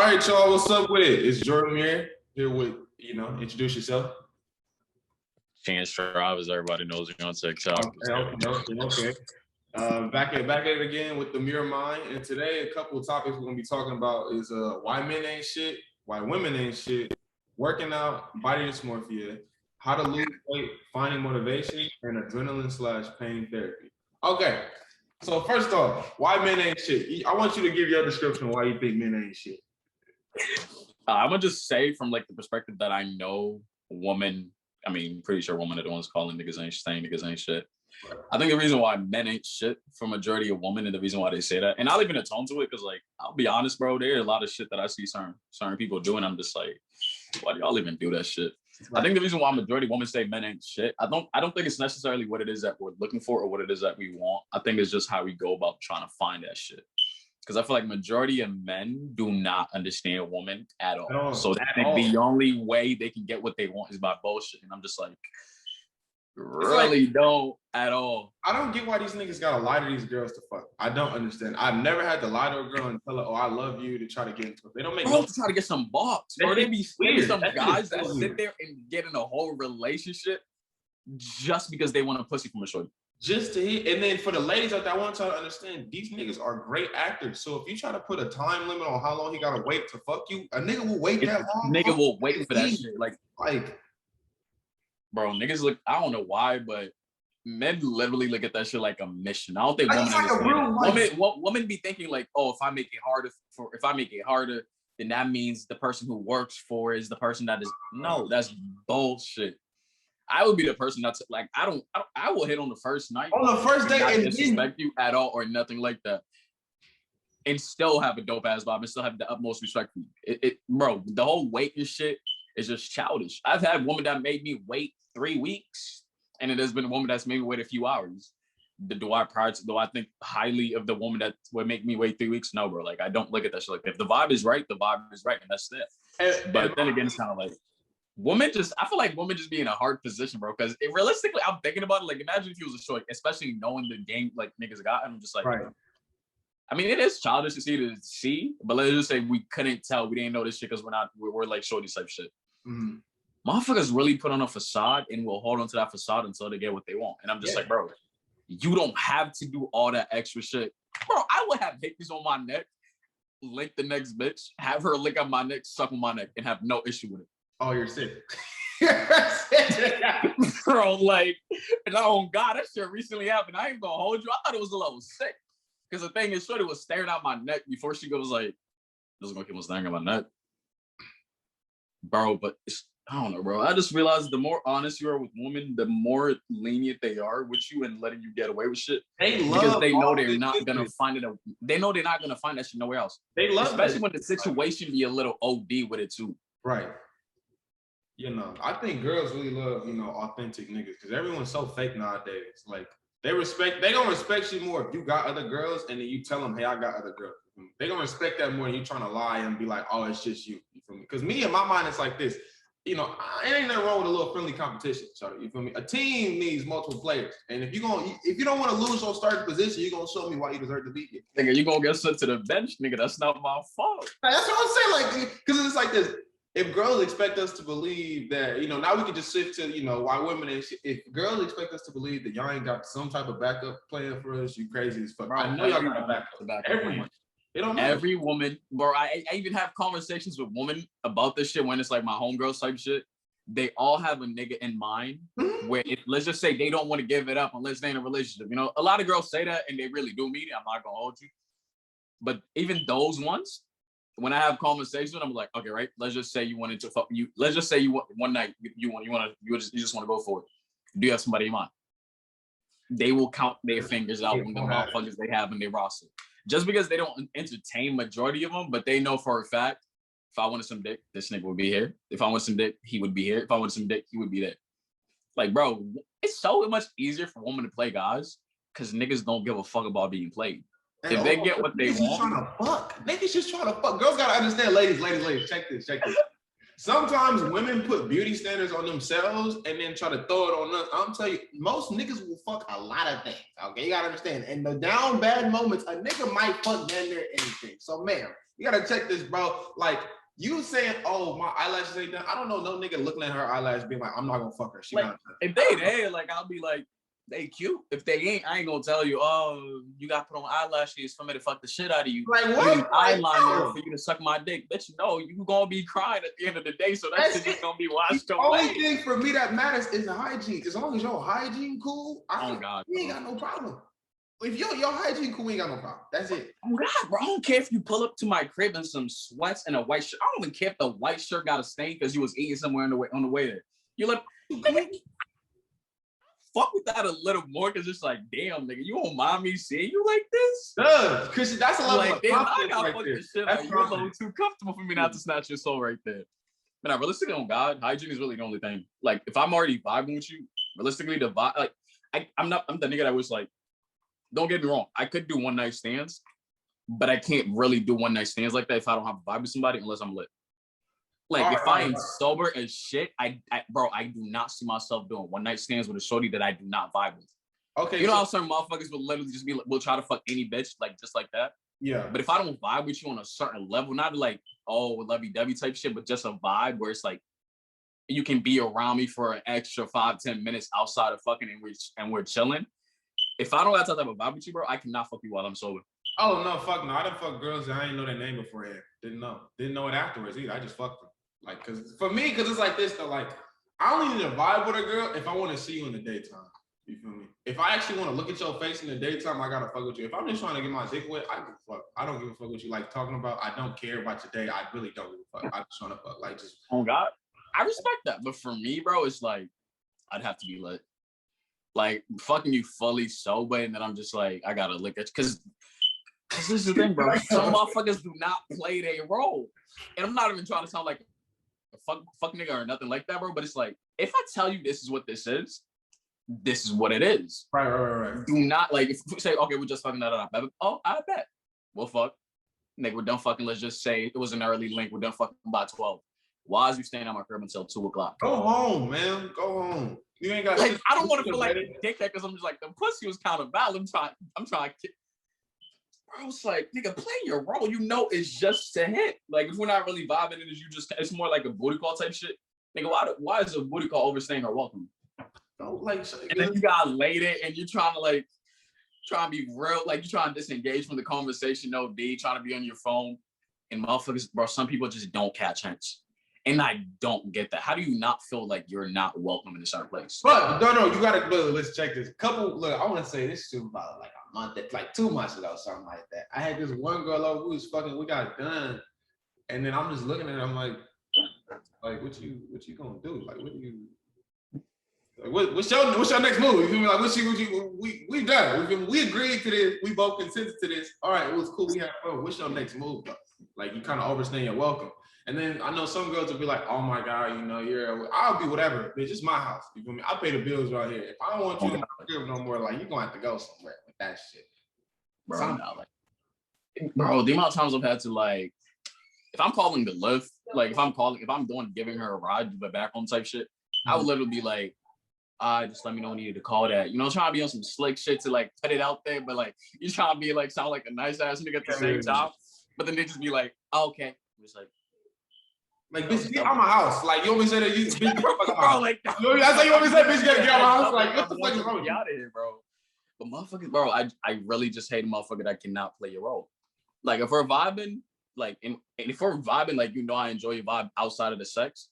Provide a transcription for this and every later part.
right, y'all. What's up with it? It's Jordan Mure here with, introduce yourself. Chance Travis, everybody knows you're on TikTok. Okay. Back at it again with the Mure Mind. And today, a couple of topics we're gonna be talking about is why men ain't shit, why women ain't shit, working out, body dysmorphia, how to lose weight, finding motivation, and adrenaline/pain therapy. Okay. So first off, why men ain't shit? I want you to give your description of why you think men ain't shit. I'm gonna just say from like the perspective that I know women, pretty sure women are the ones calling niggas ain't saying niggas ain't shit. Right. I think the reason why men ain't shit for majority of women and the reason why they say that, and I'll even atone to it because like, I'll be honest, bro, there's a lot of shit that I see certain people doing. I'm just like, why do y'all even do that shit? Right. I think the reason why majority of women say men ain't shit, I don't think it's necessarily what it is that we're looking for or what it is that we want. I think it's just how we go about trying to find that shit. Because I feel like majority of men do not understand women at all. So they think the only way they can get what they want is by bullshit. And I'm just like, really don't at all. I don't get why these niggas gotta lie to these girls to fuck. I don't understand. I've never had to lie to a girl and tell her, "Oh, I love you," to try to get into it. They don't make to try to get some box. Or they be some guys that sit there and get in a whole relationship just because they want a pussy from a shorty. Just to hit, and then for the ladies out there, I want y'all to understand these niggas are great actors. So if you try to put a time limit on how long he gotta wait to fuck you, a nigga will wait that long. Nigga will wait for that shit. Like, bro, niggas look. I don't know why, but men literally look at that shit like a mission. I don't think women understand. Women be thinking like, oh, if I make it harder, then that means the person who works for is the person that is. No, that's bullshit. I would be the person that's like, I will hit on the first night. On the first day and disrespect you at all or nothing like that. And still have a dope ass vibe and still have the utmost respect for you. Bro, the whole waiting shit is just childish. I've had women that made me wait 3 weeks, and it has been a woman that's made me wait a few hours. Do I think highly of the woman that would make me wait 3 weeks? No, bro. Like, I don't look at that shit like that. If the vibe is right, the vibe is right, and that's it. But then again, it's kind of like, I feel like women just be in a hard position, bro. Because realistically, I'm thinking about it. Like, imagine if he was a short, especially knowing the game like niggas got, and I'm just like, right. I mean, it is childish to see, but let's just say we couldn't tell, we didn't know this shit because we're like shorty type shit. Mm-hmm. Motherfuckers really put on a facade and will hold on to that facade until they get what they want. And I'm just like, bro, you don't have to do all that extra shit, bro. I would have hickeys on my neck, lick the next bitch, have her lick on my neck, suck on my neck, and have no issue with it. Oh, you're sick. Bro, like, and oh God, that shit recently happened. I ain't gonna hold you. I thought it was a little sick. Because the thing is, shorty was staring at my neck before she goes like, this is gonna keep on staring at my neck. Bro, but I don't know, bro. I just realized the more honest you are with women, the more lenient they are with you and letting you get away with shit. Because they know they're not gonna find it. They know they're not gonna find that shit nowhere else. They love, especially when the situation be a little OD with it too. Right. I think girls really love, authentic niggas because everyone's so fake nowadays. Like, they gonna respect you more if you got other girls and then you tell them, hey, I got other girls. They gonna respect that more than you trying to lie and be like, oh, it's just you. You feel me? Because me, in my mind, it's like this. It ain't nothing wrong with a little friendly competition. So, you feel me? A team needs multiple players, and if you don't want to lose your starting position, you're gonna show me why you deserve to beat it. Nigga, you gonna get sent to the bench, nigga. That's not my fault. That's what I'm saying. Like, because it's like this. If girls expect us to believe that, now we can just shift to, why women and shit. If girls expect us to believe that y'all ain't got some type of backup plan for us, you crazy as fuck. Bro, I know y'all got a backup. Every woman, bro. I even have conversations with women about this shit when it's like my homegirls type shit. They all have a nigga in mind where let's just say they don't want to give it up unless they're in a relationship. A lot of girls say that and they really do mean it. I'm not gonna hold you. But even those ones, when I have conversations, I'm like, okay, right. Let's just say you wanted to fuck you. Let's just say one night you just want to go for it. Do you have somebody in mind? They will count their fingers out on the motherfuckers they have in their roster. Just because they don't entertain majority of them, but they know for a fact, if I wanted some dick, this nigga would be here. If I wanted some dick, he would be here. If I wanted some dick, he would be there. Like, bro, it's so much easier for women to play guys because niggas don't give a fuck about being played. If they get what they want. Niggas just trying to fuck. Girls gotta understand, ladies, check this. Sometimes women put beauty standards on themselves and then try to throw it on us. I'm telling you, most niggas will fuck a lot of things. Okay, you gotta understand. In the down bad moments, a nigga might fuck damn near anything. So, man, you gotta check this, bro. Like, you saying, "Oh, my eyelashes ain't done." I don't know no nigga looking at her eyelashes being like, "I'm not gonna fuck her." She like, not. if they there, like I'll be like, they cute. If they ain't, I ain't gonna tell you, oh, you got to put on eyelashes for me to fuck the shit out of you. Like what? You need eyeliner for you to suck my dick. Bitch, no, you gonna be crying at the end of the day, so that shit is gonna be washed away. The only thing for me that matters is the hygiene. As long as your hygiene cool, we ain't got no problem. If your hygiene cool, we ain't got no problem. That's it. Oh God, bro, I don't care if you pull up to my crib in some sweats and a white shirt. I don't even care if the white shirt got a stain because you was eating somewhere on the way there. You look. Fuck with that a little more because it's like, damn, nigga, you don't mind me seeing you like this? Because that's a level like, of damn, confidence I got right fuck there. This shit. Like, you're a little too comfortable for me not to snatch your soul right there. But now, realistically, on God, hygiene is really the only thing. Like, if I'm already vibing with you, realistically, the vibe, like, I'm the nigga that was like, don't get me wrong, I could do one night stands, but I can't really do one night stands like that if I don't have a vibe with somebody unless I'm lit. Like, if I am sober as shit, bro, I do not see myself doing one night stands with a shorty that I do not vibe with. Okay. You know how some motherfuckers will literally just be like, will try to fuck any bitch, like, just like that? Yeah. But if I don't vibe with you on a certain level, not like, oh, lovey-dovey type shit, but just a vibe where it's like, you can be around me for an extra 5-10 minutes outside of fucking and we're chilling. If I don't have that type of vibe with you, bro, I cannot fuck you while I'm sober. Oh, no, fuck no. I done fuck girls that I didn't know their name beforehand. Didn't know it afterwards either. I just fucked them. Like, cause it's like this though. Like, I only need to vibe with a girl if I want to see you in the daytime. You feel me? If I actually want to look at your face in the daytime, I gotta fuck with you. If I'm just trying to get my dick wet, I give a fuck. I don't give a fuck what you like talking about. I don't care about your day. I really don't give a fuck. I just want to fuck. Like, just. Oh God, I respect that, but for me, bro, it's like I'd have to be lit. Like fucking you fully sober, and then I'm just like I gotta look at you because this is the thing, bro. Some motherfuckers do not play their role, and I'm not even trying to sound like fuck nigga or nothing like that, bro. But it's like, if I tell you this is what this is what it is. Right. Do not, like, if we say, okay, we're just fucking that up. Oh, I bet. Well, fuck. Nigga, we're done fucking. Let's just say it was an early link. We're done fucking by 12. Why is you staying at my crib until 2 o'clock? Go home, man. Go home. You ain't got like, I don't want to feel like a dickhead because I'm just like, the pussy was kind of valid. I'm trying to bro, it's like, nigga, play your role. You know it's just to hit. Like, if we're not really vibing, it's more like a booty call type shit. Nigga, why is a booty call overstaying her welcome? Don't like, and then you got later and you're trying to be real, like you're trying to disengage from the conversation, no D, trying to be on your phone. And motherfuckers, bro, some people just don't catch hints. And I don't get that. How do you not feel like you're not welcome in a certain place? But no, you gotta let's check this. I want to say this to about like a month, like 2 months ago, something like that. I had this one girl over who was fucking, we got done, and then I'm just looking at her, I'm like what you gonna do? Like, what do you? Like, what's your next move? You feel me? Like, we done. We agreed to this. We both consented to this. All right, it was cool. We had fun. What's your next move though? Like, you kind of overstaying your welcome. And then I know some girls will be like, oh my God, I'll be whatever. Bitch, it's my house. You feel me? I pay the bills right here. If I don't want you in my crib no more, like, you're gonna have to go somewhere with that shit. Bro, the amount of times I've had to, like, if I'm calling the lift, like if I'm giving her a ride, but back home type shit, I would literally be like, just let me know when you need to call that. You know, trying to be on some slick shit to like put it out there, but like you trying to be like sound like a nice ass nigga at the same time. But then they just be like, oh, okay. It's like, bitch, get out my house. Like, you always say that you bitch, bro, like that. That's how you always say, bitch, you gotta get out my house. Like, what the fuck is wrong with you? Out of here, bro. But motherfuckers, bro, I really just hate a motherfucker that cannot play your role. Like, if we're vibing, like, and if we're vibing, like, you know, I enjoy your vibe outside of the sex.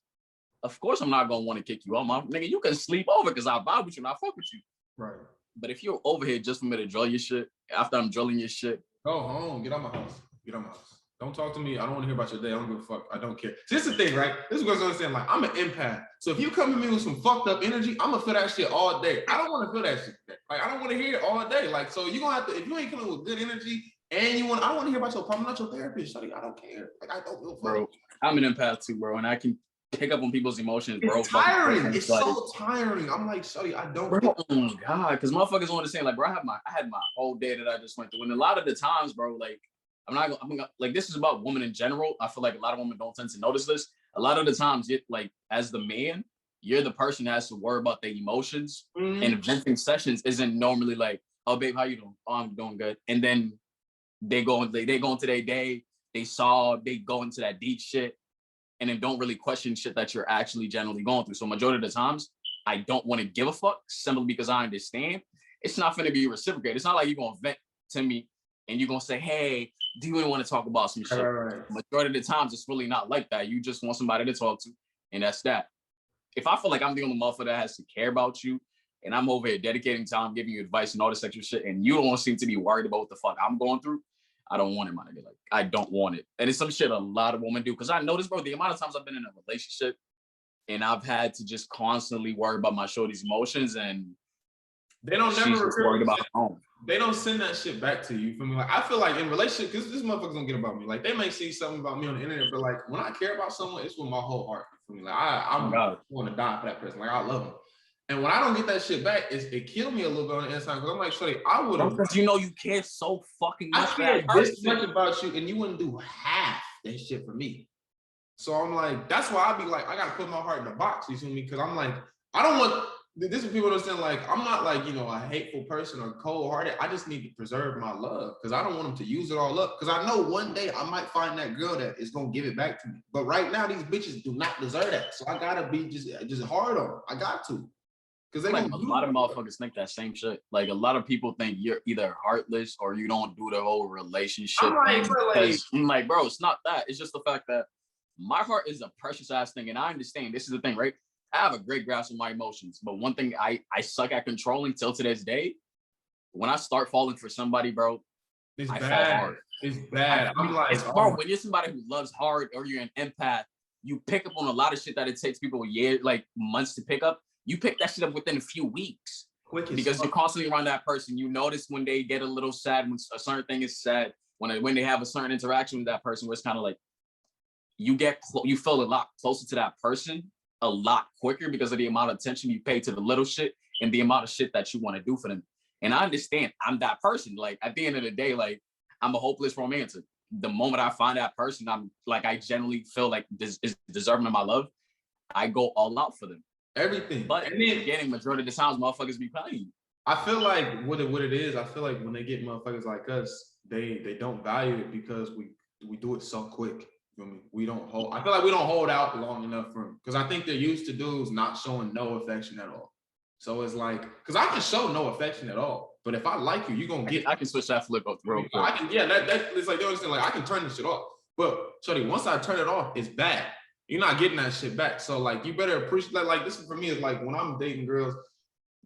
Of course, I'm not gonna want to kick you out, my nigga. You can sleep over because I vibe with you and I fuck with you. Right. But if you're over here just for me to drill your shit after I'm drilling your shit, go home. Get out my house. Get out my house. Don't talk to me. I don't want to hear about your day. I don't give a fuck. I don't care. So this is the thing, right? This is what I'm saying. Like, I'm an empath. So if you come to me with some fucked up energy, I'm gonna feel that shit all day. I don't want to feel that shit. Like, I don't want to hear it all day. Like, so you're gonna have to, if you ain't coming with good energy and I don't want to hear about your problem, not your therapist. Shawty, I don't care. Like, I don't give a fuck. Bro, I'm an empath too, bro, and I can pick up on people's emotions, bro. It's tiring. It's so tiring. I'm like, shawty, I don't. Bro, oh God, because motherfuckers want to say, like, bro, I had my whole day that I just went through, and a lot of the times, bro, like, I'm like, this is about women in general. I feel like a lot of women don't tend to notice this, a lot of the times, it like as the man, you're the person that has to worry about their emotions. And venting sessions isn't normally like, oh babe, how you doing? Oh, I'm doing good. And then they go into their day, they go into that deep shit and then don't really question shit that you're actually generally going through. So majority of the times, I don't want to give a fuck simply because I understand it's not going to be reciprocated. It's not like you're going to vent to me and you're going to say, hey, do you really want to talk about some shit? Right. Majority of the times, it's really not like that. You just want somebody to talk to, and that's that. If I feel like I'm the only motherfucker that has to care about you, and I'm over here dedicating time, giving you advice and all this extra shit, and you don't seem to be worried about what the fuck I'm going through, I don't want it, my nigga. Like, I don't want it. And it's some shit a lot of women do. Because I noticed, bro, the amount of times I've been in a relationship and I've had to just constantly worry about my shorty's emotions, and they don't she's never just worried about her own. They don't send that shit back to you. For me, like I feel like in relationship, because this motherfucker's gonna get about me. Like they may see something about me on the internet, but like when I care about someone, it's with my whole heart. For me, like I'm want to die for that person. Like I love them. And when I don't get that shit back, it killed me a little bit on the inside. Because I'm like, shorty, I would have. Because you know you care so fucking much. I care this much about you, and you wouldn't do half that shit for me. So I'm like, that's why I be like, I gotta put my heart in the box. You see me? Because I'm like, I don't want. This is people understand. Like, I'm not like a hateful person or cold-hearted. I just need to preserve my love because I don't want them to use it all up. Because I know one day I might find that girl that is gonna give it back to me. But right now, these bitches do not deserve that. So I gotta be just hard on them. I got to. Because like a lot of motherfuckers think that same shit. Like a lot of people think you're either heartless or you don't do the whole relationship. I'm like, bro, it's not that. It's just the fact that my heart is a precious ass thing, and I understand. This is the thing, right? I have a great grasp of my emotions, but one thing I suck at controlling till to this day, when I start falling for somebody, bro, I fall hard. It's bad. I'm like, bro, when you're somebody who loves hard or you're an empath, you pick up on a lot of shit that it takes people years, like months to pick up. You pick that shit up within a few weeks because you're constantly around that person. You notice when they get a little sad, when a certain thing is said, when they have a certain interaction with that person, where it's kind of like you feel a lot closer to that person a lot quicker because of the amount of attention you pay to the little shit and the amount of shit that you want to do for them. And I understand I'm that person. Like at the end of the day, like I'm a hopeless romantic. The moment I find that person, I'm like, I generally feel like this is deserving of my love. I go all out for them. Everything. But and then getting majority of the times motherfuckers be playing. I feel like what it is, I feel like when they get motherfuckers like us, they don't value it because we do it so quick. You know what I mean? We don't hold. I feel like we don't hold out long enough for them because I think they're used to dudes not showing no affection at all. So it's like, because I can show no affection at all, but if I like you, you're gonna get. I can switch that flip up real quick. I can, yeah. That it's like they understand. Like I can turn this shit off, but shorty, once I turn it off, it's bad. You're not getting that shit back. So like, you better appreciate. Like this for me is like when I'm dating girls.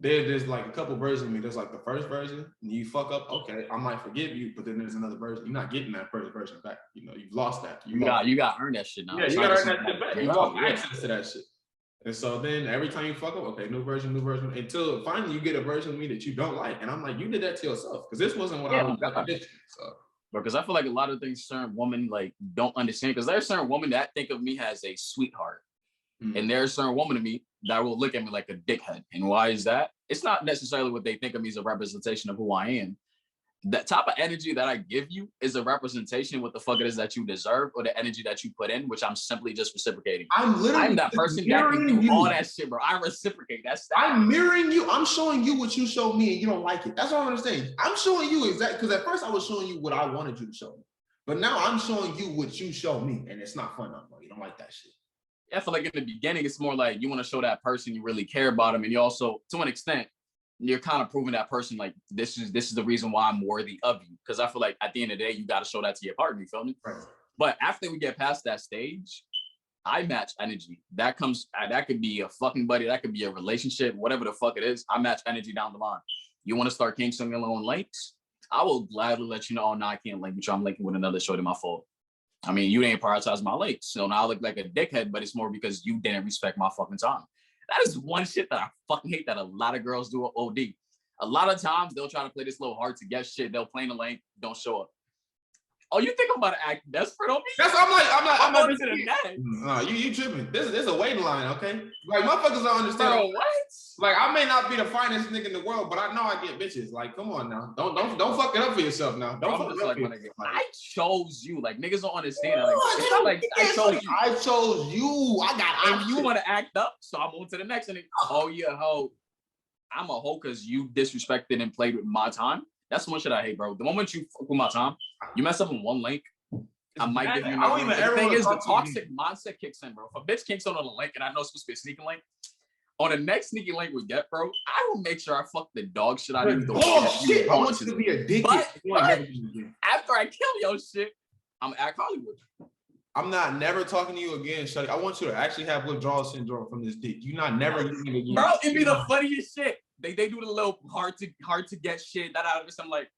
There's like a couple versions of me. There's like the first version, and you fuck up, okay, I might forgive you, but then there's another version. You're not getting that first version back. You've lost that. You got to earn that shit now. Yeah, you got to earn that shit back. You lost access to that shit. And so then every time you fuck up, okay, new version, until finally you get a version of me that you don't like. And I'm like, you did that to yourself because this wasn't what I was. So. Because I feel like a lot of things certain women like don't understand. Because there's certain women that think of me as a sweetheart. And there's a certain woman to me that will look at me like a dickhead. And why is that? It's not necessarily what they think of me as a representation of who I am. That type of energy that I give you is a representation of what the fuck it is that you deserve or the energy that you put in, which I'm simply just reciprocating. I'm that person that can do all that shit, bro. I reciprocate. That's that. I'm mirroring you. I'm showing you what you showed me and you don't like it. That's what I'm saying. I'm showing you exactly, because at first I was showing you what I wanted you to show me. But now I'm showing you what you show me, and it's not fun no more. You don't like that shit. I feel like in the beginning, it's more like you want to show that person you really care about them. And you also, to an extent, you're kind of proving that person like, this is the reason why I'm worthy of you. Because I feel like at the end of the day, you got to show that to your partner, you feel me? Right. But after we get past that stage, I match energy. That could be a fucking buddy. That could be a relationship, whatever the fuck it is. I match energy down the line. You want to start canceling your own links? I will gladly let you know, oh, no, I can't link with you. I'm linking with another shorty, my fault. I mean, you didn't prioritize my links. So now I look like a dickhead, but it's more because you didn't respect my fucking time. That is one shit that I fucking hate that a lot of girls do at OD. A lot of times they'll try to play this little hard to get shit. They'll play in the lane, don't show up. Oh, you think I'm about to act desperate on me? That's I'm not to the net. No, you tripping. This is a waiting line, okay? Like motherfuckers don't understand. Bro, what? Like I may not be the finest nigga in the world, but I know I get bitches. Like, come on now, don't fuck it up for yourself now. Don't fuck it up for yourself. I chose you. Like niggas don't understand. Like it's not like I chose you. I chose you. I got options. And you want to act up, so I'm on to the next. And oh yeah, hoe. I'm a hoe because you disrespected and played with my time. That's one shit I hate, bro. The moment you fuck with my time, you mess up in one link. I might give you another. The thing is, the toxic mindset kicks in, bro. If a bitch kicks on a link and I know it's supposed to be a sneaking link, on the next sneaky link we get, bro, I will make sure I fuck the dog shit out of you. Oh shit! I want you to be addicted. But after I kill your shit, I'm at Hollywood. I'm not never talking to you again, Shuddy. I want you to actually have withdrawal syndrome from this dick. You not never using it again. Bro, it'd be the funniest shit. They do the little hard to get shit that out of this. I'm like,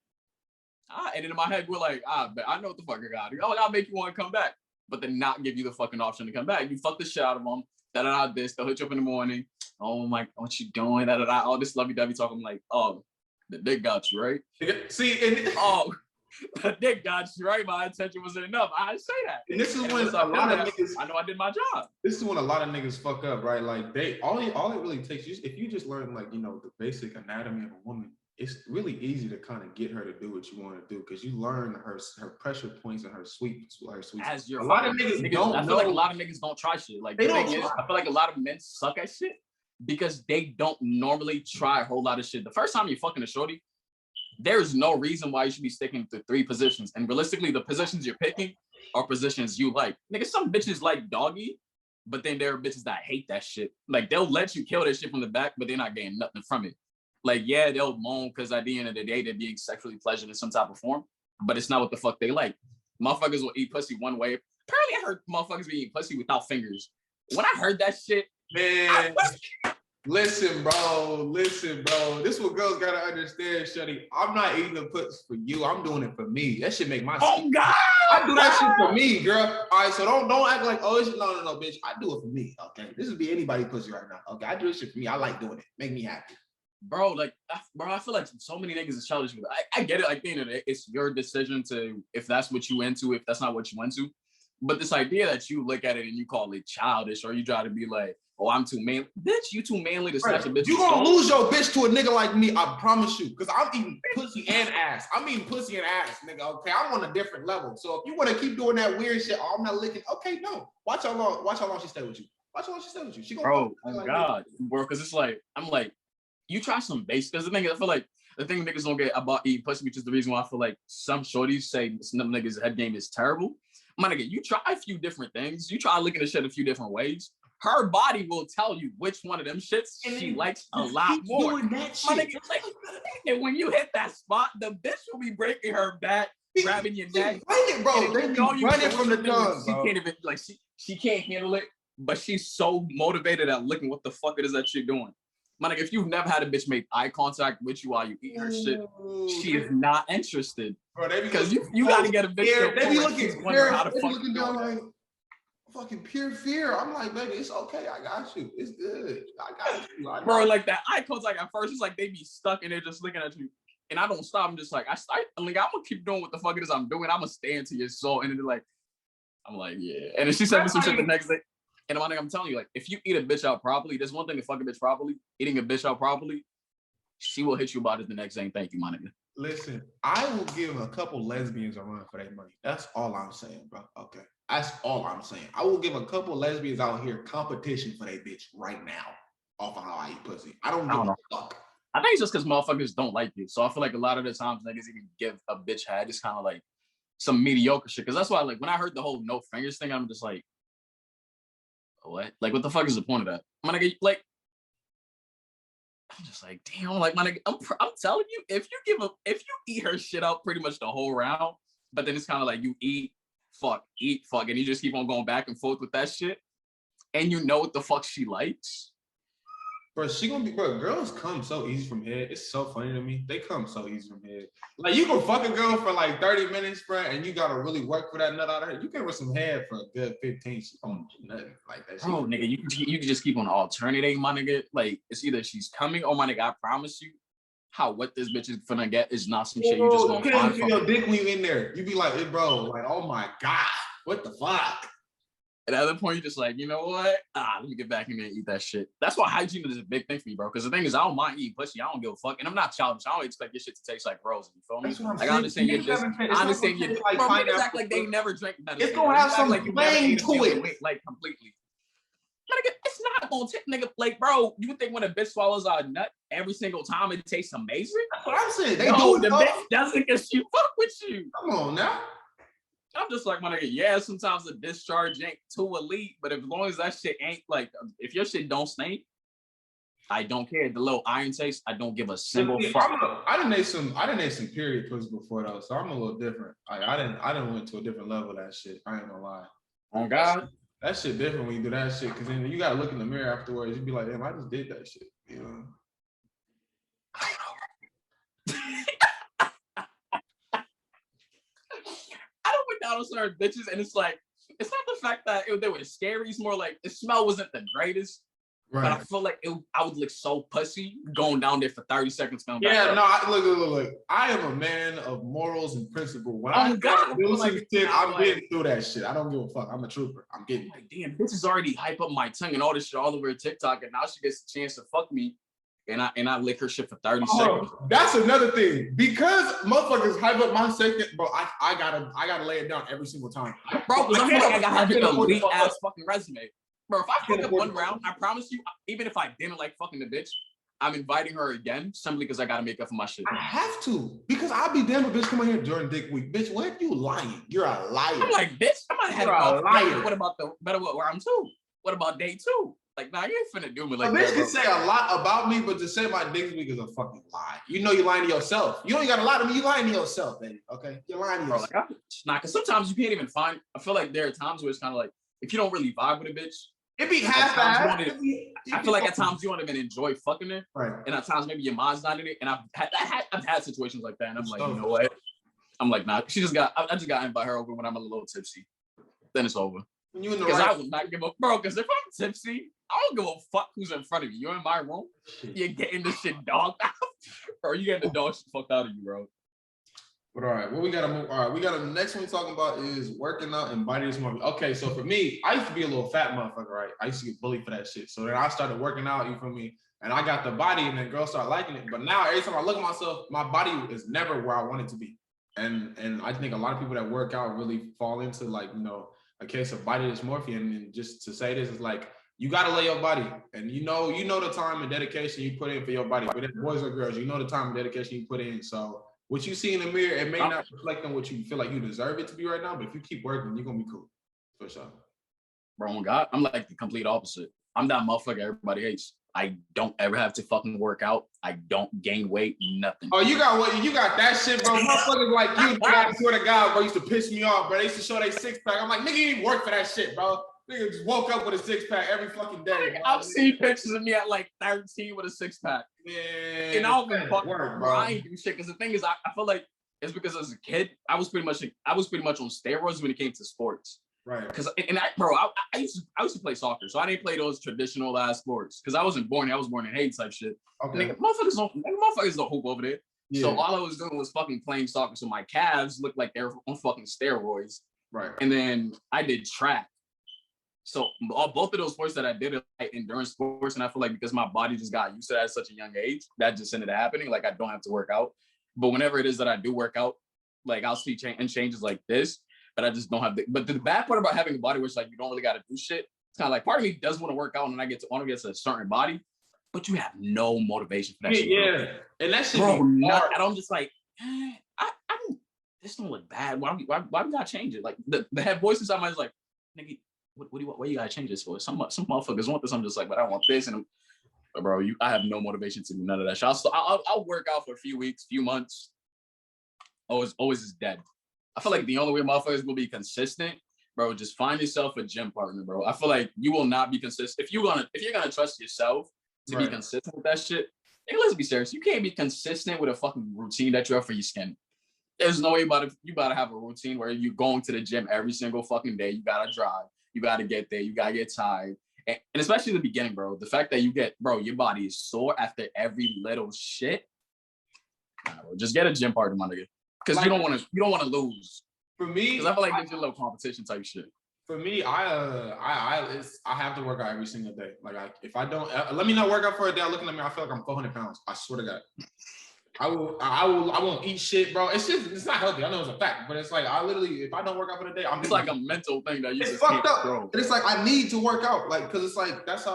and then in my head we're like, but I know what the fuck I got. Oh, I'll make you want to come back, but then not give you the fucking option to come back. You fuck the shit out of them. This. They'll hit you up in the morning. Oh my, what you doing? All this lovey-dovey talk. I'm like, oh, the dick got you, right? See, oh, the dick got you, right? My attention wasn't enough. I say that. And this is when a lot of niggas. I know I did my job. This is when a lot of niggas fuck up, right? Like all it really takes you if you just learn like the basic anatomy of a woman. It's really easy to kind of get her to do what you want to do because you learn her pressure points and her sweet. As you're a lot of niggas don't. I feel like a lot of niggas don't try shit. Like they don't. I feel like a lot of men suck at shit because they don't normally try a whole lot of shit. The first time you're fucking a shorty, there's no reason why you should be sticking to 3 positions. And realistically, the positions you're picking are positions you like. Nigga, some bitches like doggy, but then there are bitches that hate that shit. Like they'll let you kill that shit from the back, but they're not getting nothing from it. Like, yeah, they'll moan because at the end of the day, they're being sexually pleasured in some type of form, but it's not what the fuck they like. Motherfuckers will eat pussy one way. Apparently, I heard motherfuckers be eating pussy without fingers. When I heard that shit, man, listen, bro. This is what girls gotta understand, Shuddy. I'm not eating the pussy for you. I'm doing it for me. That shit make my God! I do that shit for me, girl. All right, so don't act like, oh, no, bitch. I do it for me. Okay, this would be anybody's pussy right now. Okay, I do this shit for me. I like doing it. Make me happy. Bro, I feel like so many niggas is childish with it. I get it. Like, at the end of the day, it's your decision to, if that's what you into, if that's not what you into. But this idea that you look at it and you call it childish, or you try to be like, oh, I'm too manly. Bitch, you too manly to snatch a bitch. You gonna lose your bitch to a nigga like me, I promise you. Because I'm eating pussy and ass. I'm eating pussy and ass, nigga. Okay, I'm on a different level. So if you want to keep doing that weird shit, oh, I'm not licking. Okay, no. Watch how long she stay with you. She gonna bro, oh like God. Bro, because it's like, I'm like, you try some basic. Because the thing, I feel like the thing niggas don't get about eating pussy, which is the reason why I feel like some shorties say some niggas' head game is terrible. My nigga, you try a few different things. You try looking at shit a few different ways. Her body will tell you which one of them shits she likes a lot more. My nigga, like, and when you hit that spot, the bitch will be breaking her back, grabbing your neck. Bro, they be running from the tongue. She can't even like she can't handle it, but she's so motivated at looking what the fuck it is that she's doing. My nigga, if you've never had a bitch make eye contact with you while you eat her shit, she is not interested. Because you got to get a bitch. Yeah, they be looking down like fucking pure fear. I'm like, baby, it's okay. I got you. It's good. I got you. Bro, like that eye contact at first, it's like they be stuck and they're just looking at you. And I don't stop. I'm just like, I'm gonna keep doing what the fuck it is I'm doing. I'm gonna stay into your soul. And then like, I'm like, yeah. And then she said me some shit the next day. And I'm telling you, like, if you eat a bitch out properly, there's one thing to fuck a bitch properly. Eating a bitch out properly, she will hit you about it the next day. And thank you, my nigga. Listen, I will give a couple lesbians a run for their money. That's all I'm saying, bro. Okay. That's all I'm saying. I will give a couple lesbians out here competition for their bitch right now off of how I eat pussy. I don't give a fuck. I think it's just because motherfuckers don't like you. So I feel like a lot of the times niggas even give a bitch head just kind of like some mediocre shit. Because that's why, like, when I heard the whole no fingers thing, I'm just like, what? Like, what the fuck is the point of that? My nigga, like, I'm just like, damn, like, my nigga, I'm telling you, if you eat her shit out pretty much the whole round, but then it's kind of like you eat, fuck, and you just keep on going back and forth with that shit, and you know what the fuck she likes. Bro, girls come so easy from head. It's so funny to me. They come so easy from head. Like, you can fuck a girl for like 30 minutes, bro, and you gotta really work for that nut out of her. You give her some head for a good 15. She don't do nothing like that. Bro, nigga, you can just keep on alternating, my nigga. Like, it's either she's coming or, my nigga, I promise you, what this bitch is finna get is not some shit you just gonna find from your dick when you in there. You be like, hey, bro, like, oh my God, what the fuck? at the other point, you're just like, you know what? Let me get back in there and eat that shit. That's why hygiene is a big thing for me, bro. Because the thing is, I don't mind eating pussy. I don't give a fuck. And I'm not childish. I don't expect your shit to taste like roses. You feel me? That's what I'm Like, saying. I understand you're just, I understand you're, like bro, niggas pineapple. act like they never drink medicine. It's gonna have some like you bang never ate a to meal it. weight, like, completely. Nigga, it's not gonna take, nigga, like, bro, you think when a bitch swallows a nut every single time it tastes amazing? That's what I'm saying. They No, do the it. bitch doesn't because she fuck with you. Come on now. I'm just like, my nigga, yeah, sometimes the discharge ain't too elite, but as long as that shit ain't like, if your shit don't stink, I don't care. The little iron taste, I don't give a single fuck. I didn't ate some period pussy before though, so I'm a little different. I didn't went to a different level of that shit. I ain't gonna lie. Oh God, that shit different when you do that shit, because then you gotta look in the mirror afterwards. You be like, damn, I just did that shit. You know. I don't went down on certain bitches, and it's like, it's not the fact that they were scary. It's more like the smell wasn't the greatest. Right. But I feel like I would look so pussy going down there for 30 seconds. Yeah, no, look. I am a man of morals and principle. When I do some shit, I'm getting through that shit. I don't give a fuck. I'm a trooper. I'm getting like, damn, this is already hype up my tongue and all this shit all over TikTok, and now she gets a chance to fuck me, and I lick her shit for 30 seconds. That's another thing. Because motherfuckers hype up my second, bro, I gotta lay it down every single time. Bro, because I feel like I gotta have an elite ass fucking resume. Bro, if I fuck up one round, I promise you, even if I didn't like fucking the bitch, I'm inviting her again simply because I gotta make up for my shit. I have to, because I'll be damn if bitch come on here during Dick Week. Bitch, what? You lying? You're a liar. I'm like, bitch, I might have a liar. What about round 2? What about day 2? Like, nah, you ain't finna do me like that. Bitch can say a lot about me, but to say my Dick Week is a fucking lie. You know you're lying to yourself. You don't gotta lie to me. You're lying to yourself, baby. Okay, you're lying to yourself. Like, because sometimes you can't even find. I feel like there are times where it's kind of like if you don't really vibe with a bitch. It be half-assed. I feel like at times you want to even enjoy fucking her, right? And at times maybe your mind's not in it. And I've had situations like that, and I'm like, you know what? I'm like, nah. I just got to invite her over when I'm a little tipsy. Then it's over. Because I would not give a bro. Because if I'm tipsy, I don't give a fuck who's in front of you. You're in my room. You're getting this shit dogged out, or you getting the dog shit fucked out of you, bro. But all right, we gotta move. All right, the next one we're talking about is working out and body dysmorphia. Okay, so for me, I used to be a little fat motherfucker, right? I used to get bullied for that shit. So then I started working out, you feel me? And I got the body, and then girls start liking it. But now every time I look at myself, my body is never where I want it to be. And I think a lot of people that work out really fall into like, you know, a case of body dysmorphia. And just to say this is like, you gotta lay your body, and you know the time and dedication you put in for your body. Whether it's boys or girls, you know the time and dedication you put in. So what you see in the mirror, it may not reflect on what you feel like you deserve it to be right now, but if you keep working, you're gonna be cool. For sure. Bro, oh God, I'm like the complete opposite. I'm that motherfucker everybody hates. I don't ever have to fucking work out. I don't gain weight, nothing. Oh, you got that shit, bro. Motherfuckers like you, I swear to God, bro, used to piss me off, bro. They used to show their six-pack. I'm like, nigga, you didn't work for that shit, bro. Nigga just woke up with a six-pack every fucking day. I've seen pictures of me at like 13 with a six-pack. Yeah. And I've been fucking bro. I ain't do shit. Because the thing is, I feel like it's because as a kid, I was pretty much on steroids when it came to sports. Right. Because I used to play soccer, so I didn't play those traditional ass sports. Because I wasn't born here. I was born in Haiti type shit. Okay. Nigga, motherfuckers don't hoop over there. Yeah. So all I was doing was fucking playing soccer. So my calves looked like they were on fucking steroids. Right. And then I did track. So both of those sports that I did are like endurance sports, and I feel like because my body just got used to that at such a young age, that just ended up happening. Like I don't have to work out, but whenever it is that I do work out, like I'll see changes like this, but I just don't have the. But the bad part about having a body where it's like you don't really got to do shit. It's kind of like part of me does want to work out, and I want to get to a certain body, but you have no motivation for that shit. Yeah, bro. And that shit, bro. And I'm just like, I don't. This don't look bad. Why we gotta change it? Like the head voice inside my is like, nigga. What do you want? What you gotta change this for? Some motherfuckers want this. I'm just like, but I want this, and bro, I have no motivation to do none of that shit. I'll work out for a few weeks, few months. Always is dead. I feel like the only way motherfuckers will be consistent, bro, just find yourself a gym partner, bro. I feel like you will not be consistent if you're gonna trust yourself to be consistent with that shit. Hey, let's be serious. You can't be consistent with a fucking routine that you have for your skin. There's no way you gotta have a routine where you're going to the gym every single fucking day. You gotta drive. You got to get there. You got to get tired. And especially the beginning, bro. The fact that your body is sore after every little shit. Just get a gym partner, my nigga. Because like, you don't want to lose. For me, because I feel like there's a little competition type shit. For me, I have to work out every single day. Like, if I don't, let me not work out for a day. I'm looking at me, I feel like I'm 400 pounds. I swear to God. I won't eat shit, bro. It's not healthy. I know it's a fact, but it's like I literally, if I don't work out for the day, it's like a mental thing that you it's just fucked up. control. And it's like I need to work out, like, cause it's like that's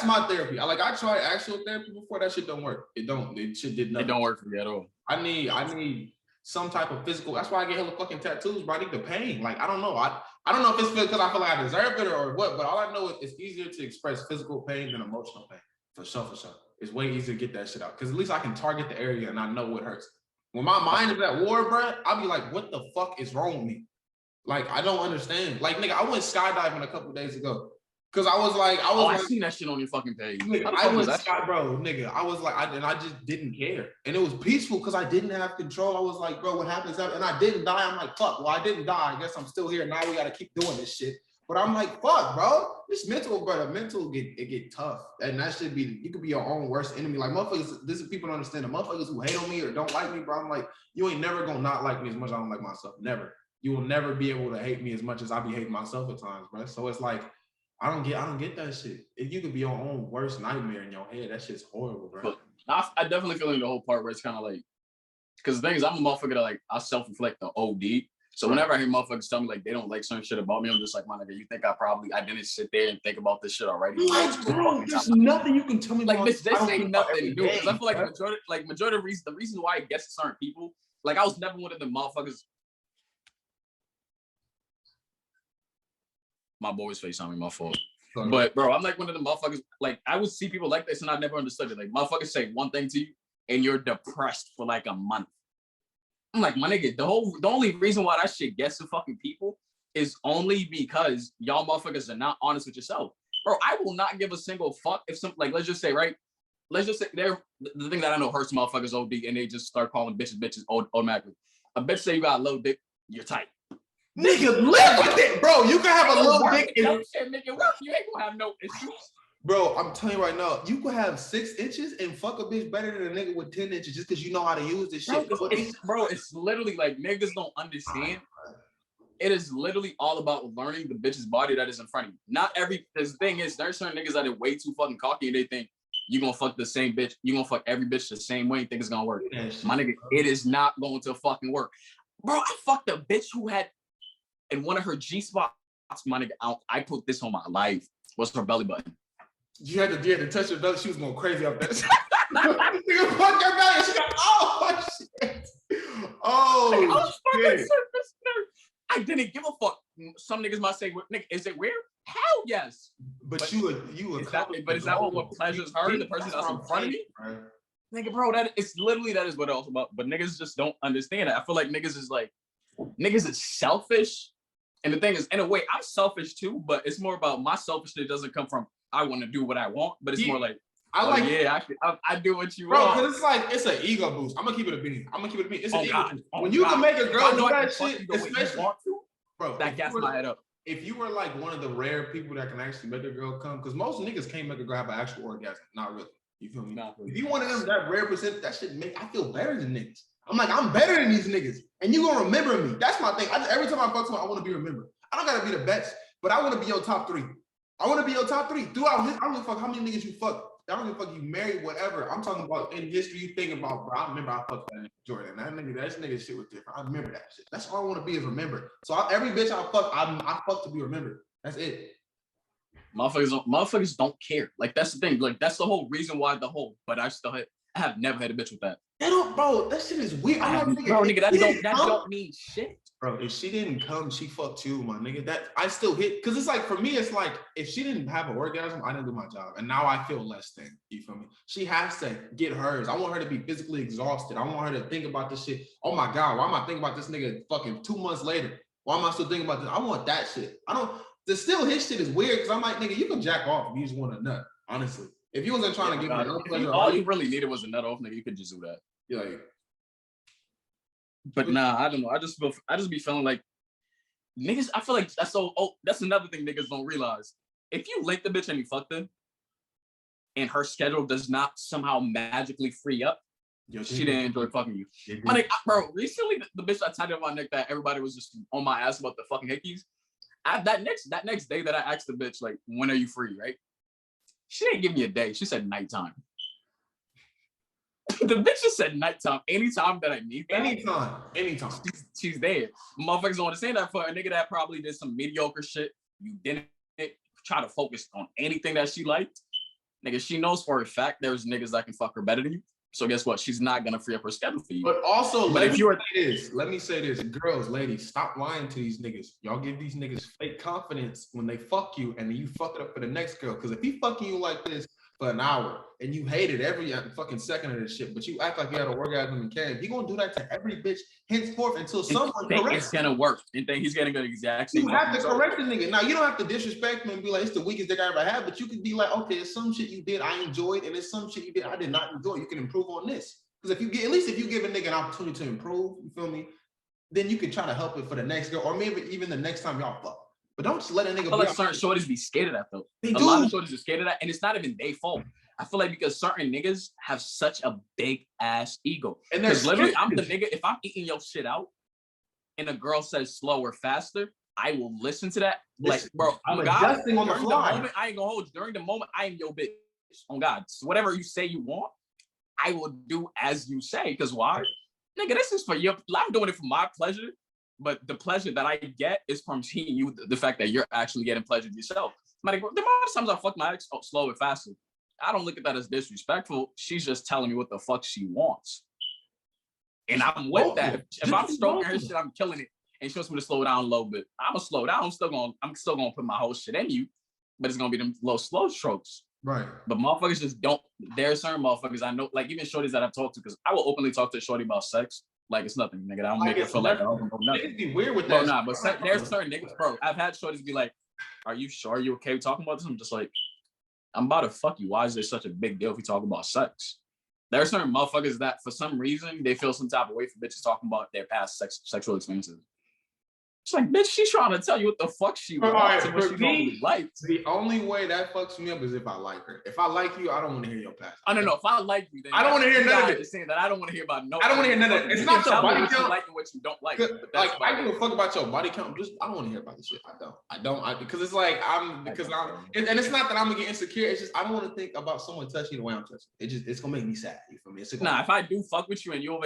my therapy. I tried actual therapy before, that shit don't work. It shit did nothing. It don't work for me at all. I need some type of physical. That's why I get hella fucking tattoos, bro. I need the pain. Like, I don't know. I don't know if it's because I feel like I deserve it or what, but all I know is it's easier to express physical pain than emotional pain. For sure. It's way easier to get that shit out. Cause at least I can target the area and I know what hurts. When my mind is at war, bro, I'll be like, what the fuck is wrong with me? Like, I don't understand. Like, nigga, I went skydiving a couple days ago. Cause I was like, I seen that shit on your fucking page. Nigga, I was like, I just didn't care. And it was peaceful because I didn't have control. I was like, bro, what happens? And I didn't die. I'm like, fuck, well, I didn't die. I guess I'm still here. Now we got to keep doing this shit. But I'm like, fuck, bro. This mental, get tough. And that should be, you could be your own worst enemy. Like, motherfuckers, this is people don't understand. The motherfuckers who hate on me or don't like me, bro, I'm like, you ain't never gonna not like me as much as I don't like myself. Never. You will never be able to hate me as much as I be hating myself at times, bro. So it's like, I don't get that shit. If you could be your own worst nightmare in your head, that shit's horrible, bro. But I definitely feel like the whole part where it's kind of like, because the thing is, I'm a motherfucker that like I self-reflect the OD. So whenever I hear motherfuckers tell me like they don't like certain shit about me, I'm just like, my nigga, you think I didn't sit there and think about this shit already? Bro, there's nothing you can tell me. Like this ain't nothing new. Because I feel like majority of the reason why I guess to certain people, like I was never one of the motherfuckers. My boy's face on me, my fault. But bro, I'm like one of the motherfuckers, like I would see people like this and I never understood it. Like motherfuckers say one thing to you and you're depressed for like a month. I'm like, my nigga, the only reason why that shit gets to fucking people is only because y'all motherfuckers are not honest with yourself. Bro, I will not give a single fuck if some, like, let's just say they're the thing that I know hurts motherfuckers OD and they just start calling bitches automatically. A bitch say you got a low dick, you're tight. Nigga, live with it, bro. You can have a low dick and make it work. You ain't gonna have no issues. Bro, I'm telling you right now, you could have 6 inches and fuck a bitch better than a nigga with 10 inches just because you know how to use this shit. Bro, it's literally like niggas don't understand. It is literally all about learning the bitch's body that is in front of you. The thing is, there's certain niggas that are way too fucking cocky and they think you gonna fuck the same bitch. You gonna fuck every bitch the same way and think it's gonna work. My nigga, it is not going to fucking work. Bro, I fucked a bitch who had in one of her G spots, my nigga, I put this on my life, was her belly button. You had to touch her belly. She was going crazy up there. Nigga, fuck her belly. She got, oh, shit. Oh, shit. I didn't give a fuck. Some niggas might say, nigga, is it weird? Hell yes. But you would. Is that what pleasures her, the person that's in front of me? Right. Nigga, bro, that is what it's all about. But niggas just don't understand it. I feel like niggas is selfish. And the thing is, in a way, I'm selfish too, but it's more about my selfishness doesn't come from I want to do what I want, but it's more like I do what you want. Bro, because it's an ego boost. I'm gonna keep it a beat. It's an ego boost. When you can make a girl do that shit, especially, bro, that gets my head up. If you were like one of the rare people that can actually make a girl come, because most niggas can't make a girl have an actual orgasm. Not really. You feel me? If you one of them, that rare percent, that shit I feel better than niggas. I'm like, I'm better than these niggas. And you gonna remember me. That's my thing. Every time I fuck someone, I want to be remembered. I don't gotta be the best, but I want to be your top 3. I want to be your top 3. Throughout I don't give a fuck how many niggas you fuck. I don't give a fuck you married, whatever. I'm talking about in history, you thinking about, bro, I remember I fucked that nigga Jordan. That nigga shit was different. I remember that shit. That's all I want to be is remembered. So every bitch I fuck, I fuck to be remembered. That's it. Motherfuckers don't care. Like, that's the thing. Like, that's the whole reason why but I have never had a bitch with that. They don't, bro. That shit is weird. Nigga, that don't mean shit. Bro, if she didn't come, she fucked you, my nigga. That I still hit, because it's like, for me, it's like, if she didn't have an orgasm, I didn't do my job. And now I feel less than, you feel me? She has to get hers. I want her to be physically exhausted. I want her to think about this shit. Oh my God, why am I thinking about this nigga fucking 2 months later? Why am I still thinking about this? I want that shit. The still his shit is weird, because I'm like, nigga, you can jack off if you just want a nut, honestly. If you wasn't trying to give me no pleasure, all you really needed was a nut off, nigga, you could just do that. Yeah. Like, but nah, I don't know. I just be feeling like niggas. I feel like that's another thing niggas don't realize. If you link the bitch and you fuck them, and her schedule does not somehow magically free up, she didn't enjoy fucking you. My nigga, bro, recently the bitch I tied up my neck that everybody was just on my ass about the fucking hickeys. That next day that I asked the bitch, like, when are you free, right? She didn't give me a day. She said nighttime. The bitch just said nighttime. Anytime that I need that. Anytime. She's there. Motherfuckers don't understand that for a nigga that probably did some mediocre shit. You didn't try to focus on anything that she liked. Nigga, she knows for a fact there's niggas that can fuck her better than you. So guess what? She's not gonna free up her schedule for you. But also, but if you're let me say this, girls, ladies, stop lying to these niggas. Y'all give these niggas fake confidence when they fuck you, and then you fuck it up for the next girl. Because if he fucking you like this for an hour and you hated every fucking second of this shit, but you act like you had an orgasm and came, he gonna do that to every bitch henceforth until someone corrects. It's gonna work. And think he's gonna go exact same. You have to correct the nigga. Now you don't have to disrespect him and be like it's the weakest dick I ever had, but you could be like, okay, it's some shit you did I enjoyed, and it's some shit you did I did not enjoy. You can improve on this. Because if you get, at least if you give a nigga an opportunity to improve, you feel me? Then you can try to help it for the next girl, or maybe even the next time y'all fuck. But don't just let a nigga. I feel like certain shorties be scared of that though. A lot of shorties are scared of that, and it's not even their fault. I feel like because certain niggas have such a big ass ego. And there's literally, I'm the nigga. If I'm eating your shit out, and a girl says slower, faster, I will listen to that. Like, bro, I'm adjusting on the fly. Moment, I ain't gonna hold you. During the moment, I am your bitch. On God, so whatever you say you want, I will do as you say. Because why? Nigga, this is for your, I'm doing it for my pleasure, but the pleasure that I get is from seeing you, the fact that you're actually getting pleasure yourself. Like, the most times I fuck my ex slow and faster, I don't look at that as disrespectful. She's just telling me what the fuck she wants. And I'm with that. If I'm stroking her shit, I'm killing it. And she wants me to slow down a little bit. I'm gonna slow down. I'm still gonna put my whole shit in you, but it's gonna be them low slow strokes. Right. But motherfuckers just don't. There are certain motherfuckers I know, like even shorties that I've talked to, because I will openly talk to a shorty about sex. Like it's nothing, nigga. I don't make her feel like I don't know nothing. It'd be weird with that. Nah, but there's certain niggas, bro. I've had shorties be like, "Are you sure? Are you okay with talking about this?" I'm just like, I'm about to fuck you. Why is there such a big deal if we talk about sex? There are certain motherfuckers that for some reason they feel some type of way for bitches talking about their past sexual experiences. It's like, bitch, she's trying to tell you what the fuck she wants and what she normally likes. The only way that fucks me up is if I like her. If I like you, I don't want to hear your past. I don't know. If I like you, then I don't want to hear none of it. Saying that I don't want to hear about no. I don't want to hear none of it. It's not your body count. You like and what you don't like. Like I give a fuck about your body count. Just I don't want to hear about this shit. I don't. Because it's like and it's not that I'm gonna get insecure. It's just I don't want to think about someone touching the way I'm touching. It's gonna make me sad. You feel me? If I do fuck with you and you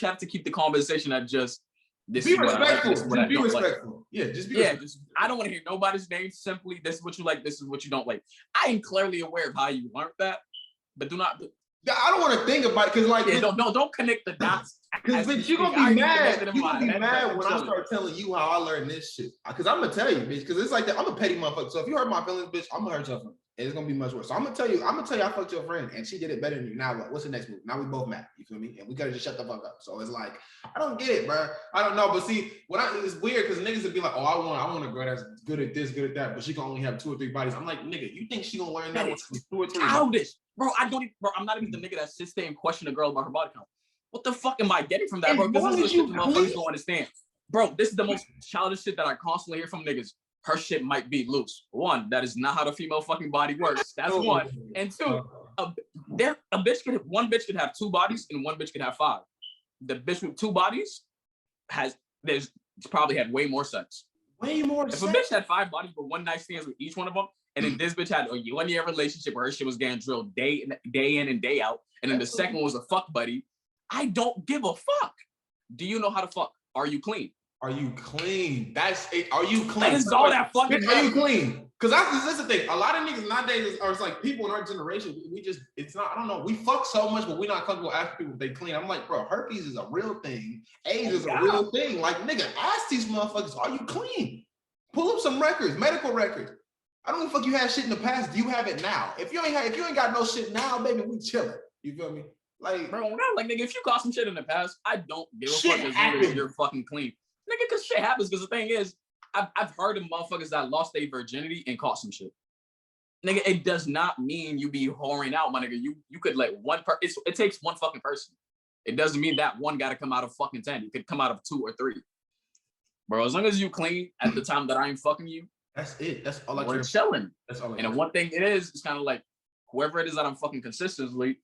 have to keep the conversation at just. Be respectful. Just be respectful. Yeah, just be respectful. I don't want to hear nobody's name. Simply, this is what you like. This is what you don't like. I am clearly aware of how you learned that, but do not. I don't want to think about it because, like, don't connect the dots. Because bitch, you gonna be mad. You gonna be mad when I start telling you how I learned this shit. Because I'm gonna tell you, bitch. Because it's like that. I'm a petty motherfucker. So if you hurt my feelings, bitch, I'm gonna hurt your feelings. And it's gonna be much worse. So I'm gonna tell you I fucked your friend and she did it better than you. Now what? What's the next move? Now we both mad. You feel me? And we gotta just shut the fuck up. So it's like I don't get it, bro. I don't know. But see, it's weird because niggas would be like, oh, I want a girl that's good at this, good at that, but she can only have 2 or 3 bodies. I'm like, nigga, you think she gonna learn that with 2 or 3? Childish, bro. I'm not even the nigga that sits there and question a girl about her body count. What the fuck am I getting from that, bro? This is the shit the motherfuckers don't understand. Bro, this is the most childish shit that I constantly hear from niggas. Her shit might be loose. 1, that is not how the female fucking body works. That's 1. And 2, one bitch could have 2 bodies and one bitch could have 5. The bitch with 2 bodies there's probably had way more sex. Way more if sex. If a bitch had 5 bodies but one night stands with each one of them, and then this bitch had a 1-year relationship where her shit was getting drilled day in and day out, and then the second one was a fuck buddy, I don't give a fuck. Do you know how to fuck? Are you clean? Are you clean? That's it. Are you clean? That is all that fucking. Are you clean? Because that's the thing. A lot of niggas nowadays are like people in our generation. It's not. I don't know. We fuck so much, but we're not comfortable asking people if they clean. I'm like, bro, herpes is a real thing. AIDS is a real thing. Like, nigga, ask these motherfuckers, are you clean? Pull up some records, medical records. I don't give a fuck you had shit in the past. Do you have it now? If you ain't got no shit now, baby, we chilling. You feel me? Like, bro, nigga, if you got some shit in the past, I don't give a fuck as long as you're fucking clean. Nigga, because shit happens. Because the thing is, I've heard of motherfuckers that lost their virginity and caught some shit. Nigga, it does not mean you be whoring out, my nigga. You could let one person. It takes one fucking person. It doesn't mean that one got to come out of fucking 10. You could come out of 2 or 3. Bro, as long as you clean at the time that I ain't fucking you, that's it. That's all I care. We're chilling. That's all. And the one thing it is, it's kind of like whoever it is that I'm fucking consistently.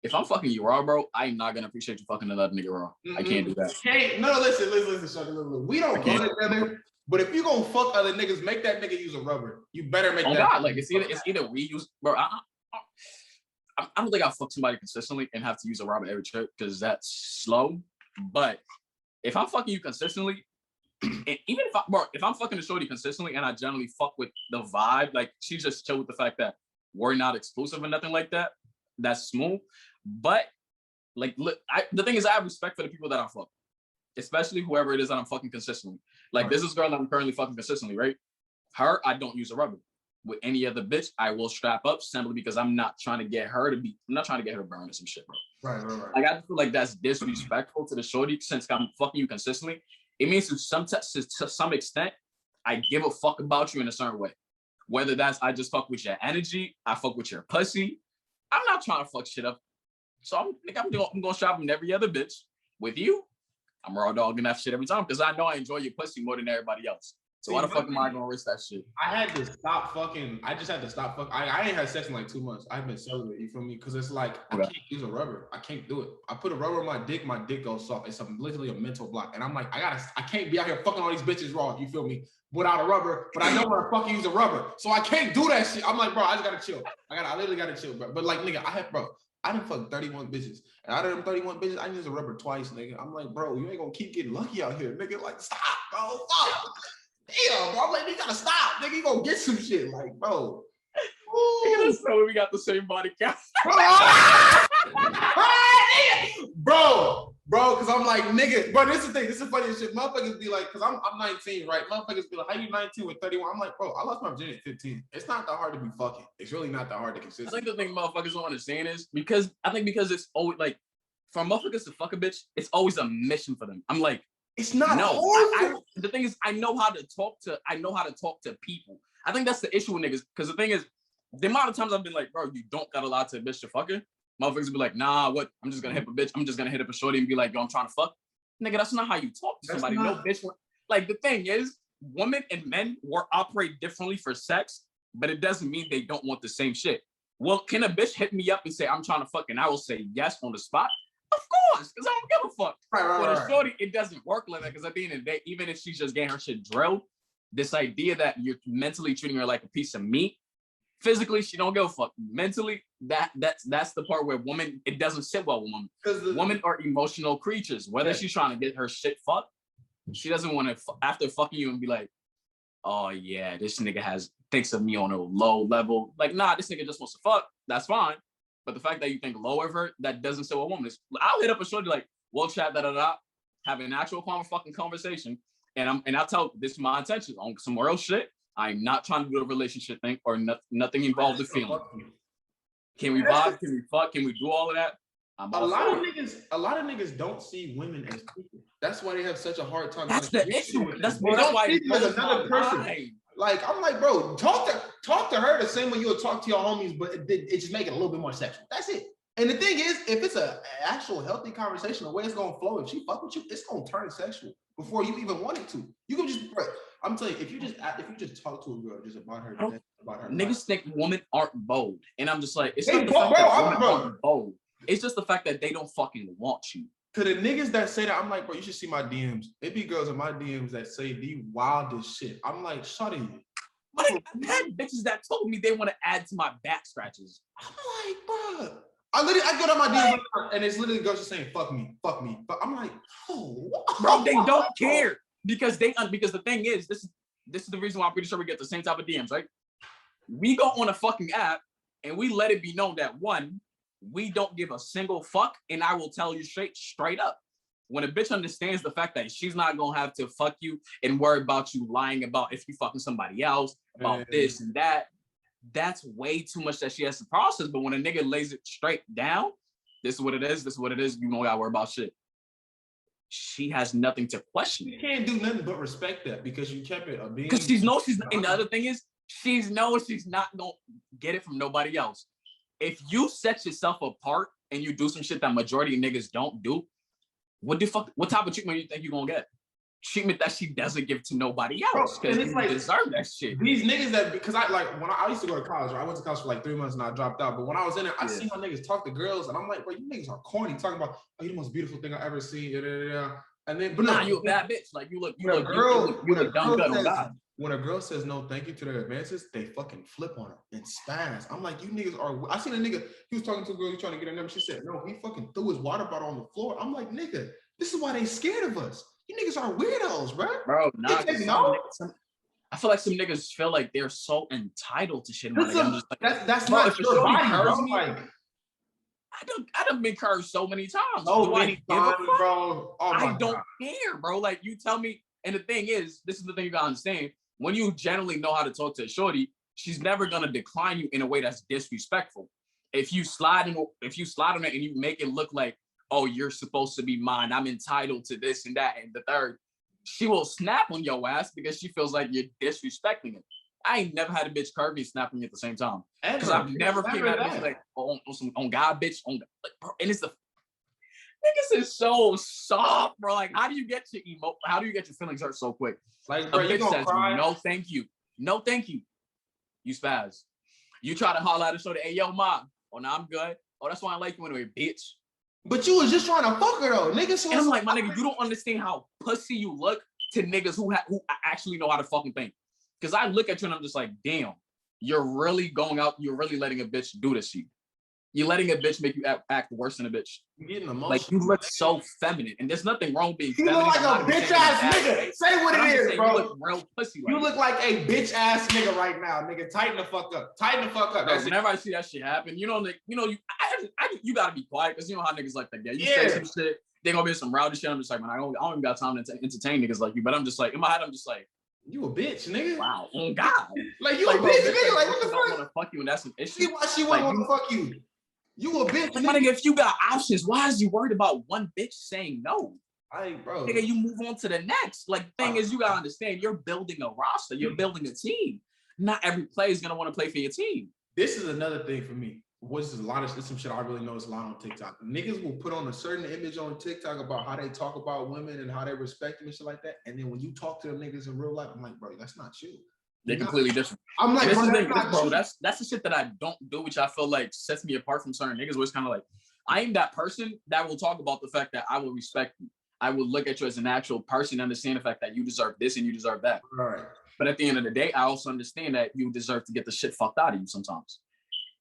If I'm fucking you raw, bro, I'm not gonna appreciate you fucking another nigga raw. I can't do that. Listen, Shorty, we don't go together But if you gonna fuck other niggas, make that nigga use a rubber. You better make that. God, like it's either we use, bro. I don't think I'll fuck somebody consistently and have to use a rubber every trip because that's slow. But if I'm fucking you consistently, and even if I'm fucking a shorty consistently and I generally fuck with the vibe, like she's just chill with the fact that we're not exclusive or nothing like that, that's smooth. But like, look, the thing is, I have respect for the people that I fuck, especially whoever it is that I'm fucking consistently. Like, this is girl that I'm currently fucking consistently, right? Her, I don't use a rubber. With any other bitch, I will strap up simply because I'm not trying to get her to burn or some shit, bro. Right. Like, I feel like that's disrespectful to the shorty since I'm fucking you consistently. It means to some extent, I give a fuck about you in a certain way. Whether that's I just fuck with your energy, I fuck with your pussy. I'm not trying to fuck shit up. So I'm going strap with every other bitch. With you, I'm raw dogging that shit every time because I know I enjoy your pussy more than everybody else. So why the fuck am I gonna risk that shit? I had to stop fucking. I just had to stop fucking. I ain't had sex in like 2 months. I've been celibate. You feel me? Because it's like I can't use a rubber. I can't do it. I put a rubber on my dick goes soft. It's literally a mental block. And I'm like, I can't be out here fucking all these bitches raw. You feel me? Without a rubber, but I know when I fucking use a rubber, so I can't do that shit. I'm like, bro, I just gotta chill. I literally gotta chill, bro. But like, nigga, I done fucked 31 bitches. And out of them 31 bitches, I used a rubber twice, nigga. I'm like, bro, you ain't gonna keep getting lucky out here, nigga. Like, stop, bro. Fuck. Damn, bro. I'm like, you gotta stop, nigga. You gonna get some shit. Like, bro. So we got the same body count. Bro, because I'm like, nigga, bro, this is the thing. This is the funniest shit. Motherfuckers be like, because I'm 19, right? Motherfuckers be like, how you 19 with 31? I'm like, bro, I lost my virginity at 15. It's not that hard to be fucking. It's really not that hard to consist. I think the thing motherfuckers don't understand is because it's always like, for motherfuckers to fuck a bitch, it's always a mission for them. I'm like, it's not hard. The thing is, I know how to talk to people. I think that's the issue with niggas. Because the thing is, the amount of times I've been like, bro, you don't got a lot to a bitch to fucking. Motherfuckers be like, nah, what? I'm just gonna hit a bitch. I'm just gonna hit up a shorty and be like, yo, I'm trying to fuck. Nigga, that's not how you talk to somebody. No bitch. Like, the thing is, women and men operate differently for sex, but it doesn't mean they don't want the same shit. Well, can a bitch hit me up and say, I'm trying to fuck, and I will say yes on the spot? Of course, because I don't give a fuck. For a shorty, it doesn't work like that, because at the end of the day, even if she's just getting her shit drilled, this idea that you're mentally treating her like a piece of meat, physically, she don't give a fuck. Mentally, that's the part where women, it doesn't sit well with women. Because women are emotional creatures. Whether she's trying to get her shit fucked, she doesn't want to, after fucking you and be like, oh yeah, this nigga thinks of me on a low level. Like, nah, this nigga just wants to fuck. That's fine. But the fact that you think low of her, that doesn't sit with a woman. I'll hit up a shorty like, we'll chat, have an actual fucking conversation. And I'll tell this is my intention on some real shit. I'm not trying to do a relationship thing or nothing involved with feeling. Can we vibe? Can we fuck? Can we do all of that? A lot of niggas don't see women as people. That's why they have such a hard time. That's the issue. That's why it blows another person. Like, I'm like, bro, talk to her the same way you would talk to your homies, but it just make it a little bit more sexual. That's it. And the thing is, if it's an actual healthy conversation, the way it's gonna flow, if she fuck with you, it's gonna turn sexual before you even want it to. You can just, bro, I'm telling you, if you just talk to a girl just about her niggas think women aren't bold, and I'm just like, it's not the fact that women aren't bold. It's just the fact that they don't fucking want you. To the niggas that say that, I'm like, bro, you should see my DMs. It be girls in my DMs that say the wildest shit. I'm like, shut it. I've had bitches that told me they want to add to my back scratches. I'm like, bro. I go to my DMs and it's literally girls just saying, fuck me. But I'm like, oh, bro, they don't care because the thing is, this is the reason why I'm pretty sure we get the same type of DMs, right? We go on a fucking app and we let it be known that one, we don't give a single fuck, and I will tell you straight up. When a bitch understands the fact that she's not gonna have to fuck you and worry about you lying about if you fucking somebody else, about this and that, that's way too much that she has to process. But when a nigga lays it straight down, this is what it is, you don't gotta worry about shit. She has nothing to question. You can't do nothing but respect that because you kept it a being. Because she knows she's, and the other thing is, she knows she's not gonna get it from nobody else. If you set yourself apart and you do some shit that majority of niggas don't do, what type of treatment you think you're gonna get? Treatment that she doesn't give to nobody else because you like, deserve that shit. These niggas that, because I used to go to college, right? I went to college for like 3 months and I dropped out. But when I was in it, I see how niggas talk to girls and I'm like, bro, you niggas are corny talking about, oh, you're the most beautiful thing I ever seen. And then, but nah, no, you a bad bitch. Like you look when a girl, when a dumb girl good on says, God. when a girl says no thank you to their advances, they fucking flip on her and spaz. I'm like, you niggas are. I seen a nigga. He was talking to a girl. He trying to get her number. She said no. He fucking threw his water bottle on the floor. I'm like, nigga, this is why they scared of us. You niggas are weirdos, bro. Bro, nah. No. I feel like some niggas feel like they're so entitled to shit in my nigga. I'm just like, that's bro, not if a your shorty body, bro. curves me, Like, I done been curved so many times. so Do I many give a times, fuck? bro. Oh my I don't God. care, bro. Like you tell me, and the thing is, this is the thing you gotta understand. When you generally know how to talk to a shorty, she's never gonna decline you in a way that's disrespectful. If you slide on it and you make it look like, oh, you're supposed to be mine, I'm entitled to this and that and the third, she will snap on your ass because she feels like you're disrespecting it. I ain't never had a bitch curve me snapping at the same time. Because I've never came out of this like, on God, bitch, on God. Like, bro, and it's the niggas is so soft, bro. Like, how do you get your how do you get your feelings hurt so quick? Like, bro, a bitch says, cry? no, thank you. No, thank you. You spaz. You try to holler at a show that, hey, yo, mom. Oh, no, I'm good. Oh, that's why I like you anyway, bitch. But you was just trying to fuck her, though, nigga. So and I'm like, my nigga, you don't understand how pussy you look to niggas who actually know how to fucking think. Because I look at you and I'm just like, damn, you're really going out, you're really letting a bitch do this to you. You're letting a bitch make you act worse than a bitch. You're getting emotional. Like, you look so feminine. And there's nothing wrong with being you feminine. You look like a bitch-ass nigga. Say what it is, bro. You look real pussy. You look like a bitch-ass nigga right now, nigga. Tighten the fuck up. Tighten the fuck up. Bro, whenever I see that shit happen, you gotta be quiet because you know how niggas like that. Yeah, you say some shit, they gonna be some rowdy shit. I'm just like, man, I don't even got time to entertain niggas like you. But I'm just like, in my head, I'm just like, you a bitch, nigga. Wow, oh God. Like, you a bitch, nigga. Like, what the fuck? I don't want to fuck you, and that's an issue. See why she wouldn't want to fuck you. You a bitch, like, my nigga. If you got options, why is you worried about one bitch saying no? Bro. Nigga, you move on to the next. Like, the thing is, you gotta understand, you're building a roster. You're building a team. Not every player is gonna want to play for your team. This is another thing for me. Which is some shit I really notice a lot on TikTok. Niggas will put on a certain image on TikTok about how they talk about women and how they respect them and shit like that. And then when you talk to them niggas in real life, I'm like, bro, that's not you. They're completely different. I'm like, bro, that's the shit that I don't do, which I feel like sets me apart from certain niggas, where it's kind of like, I am that person that will talk about the fact that I will respect you. I will look at you as an actual person, understand the fact that you deserve this and you deserve that. All right. But at the end of the day, I also understand that you deserve to get the shit fucked out of you sometimes.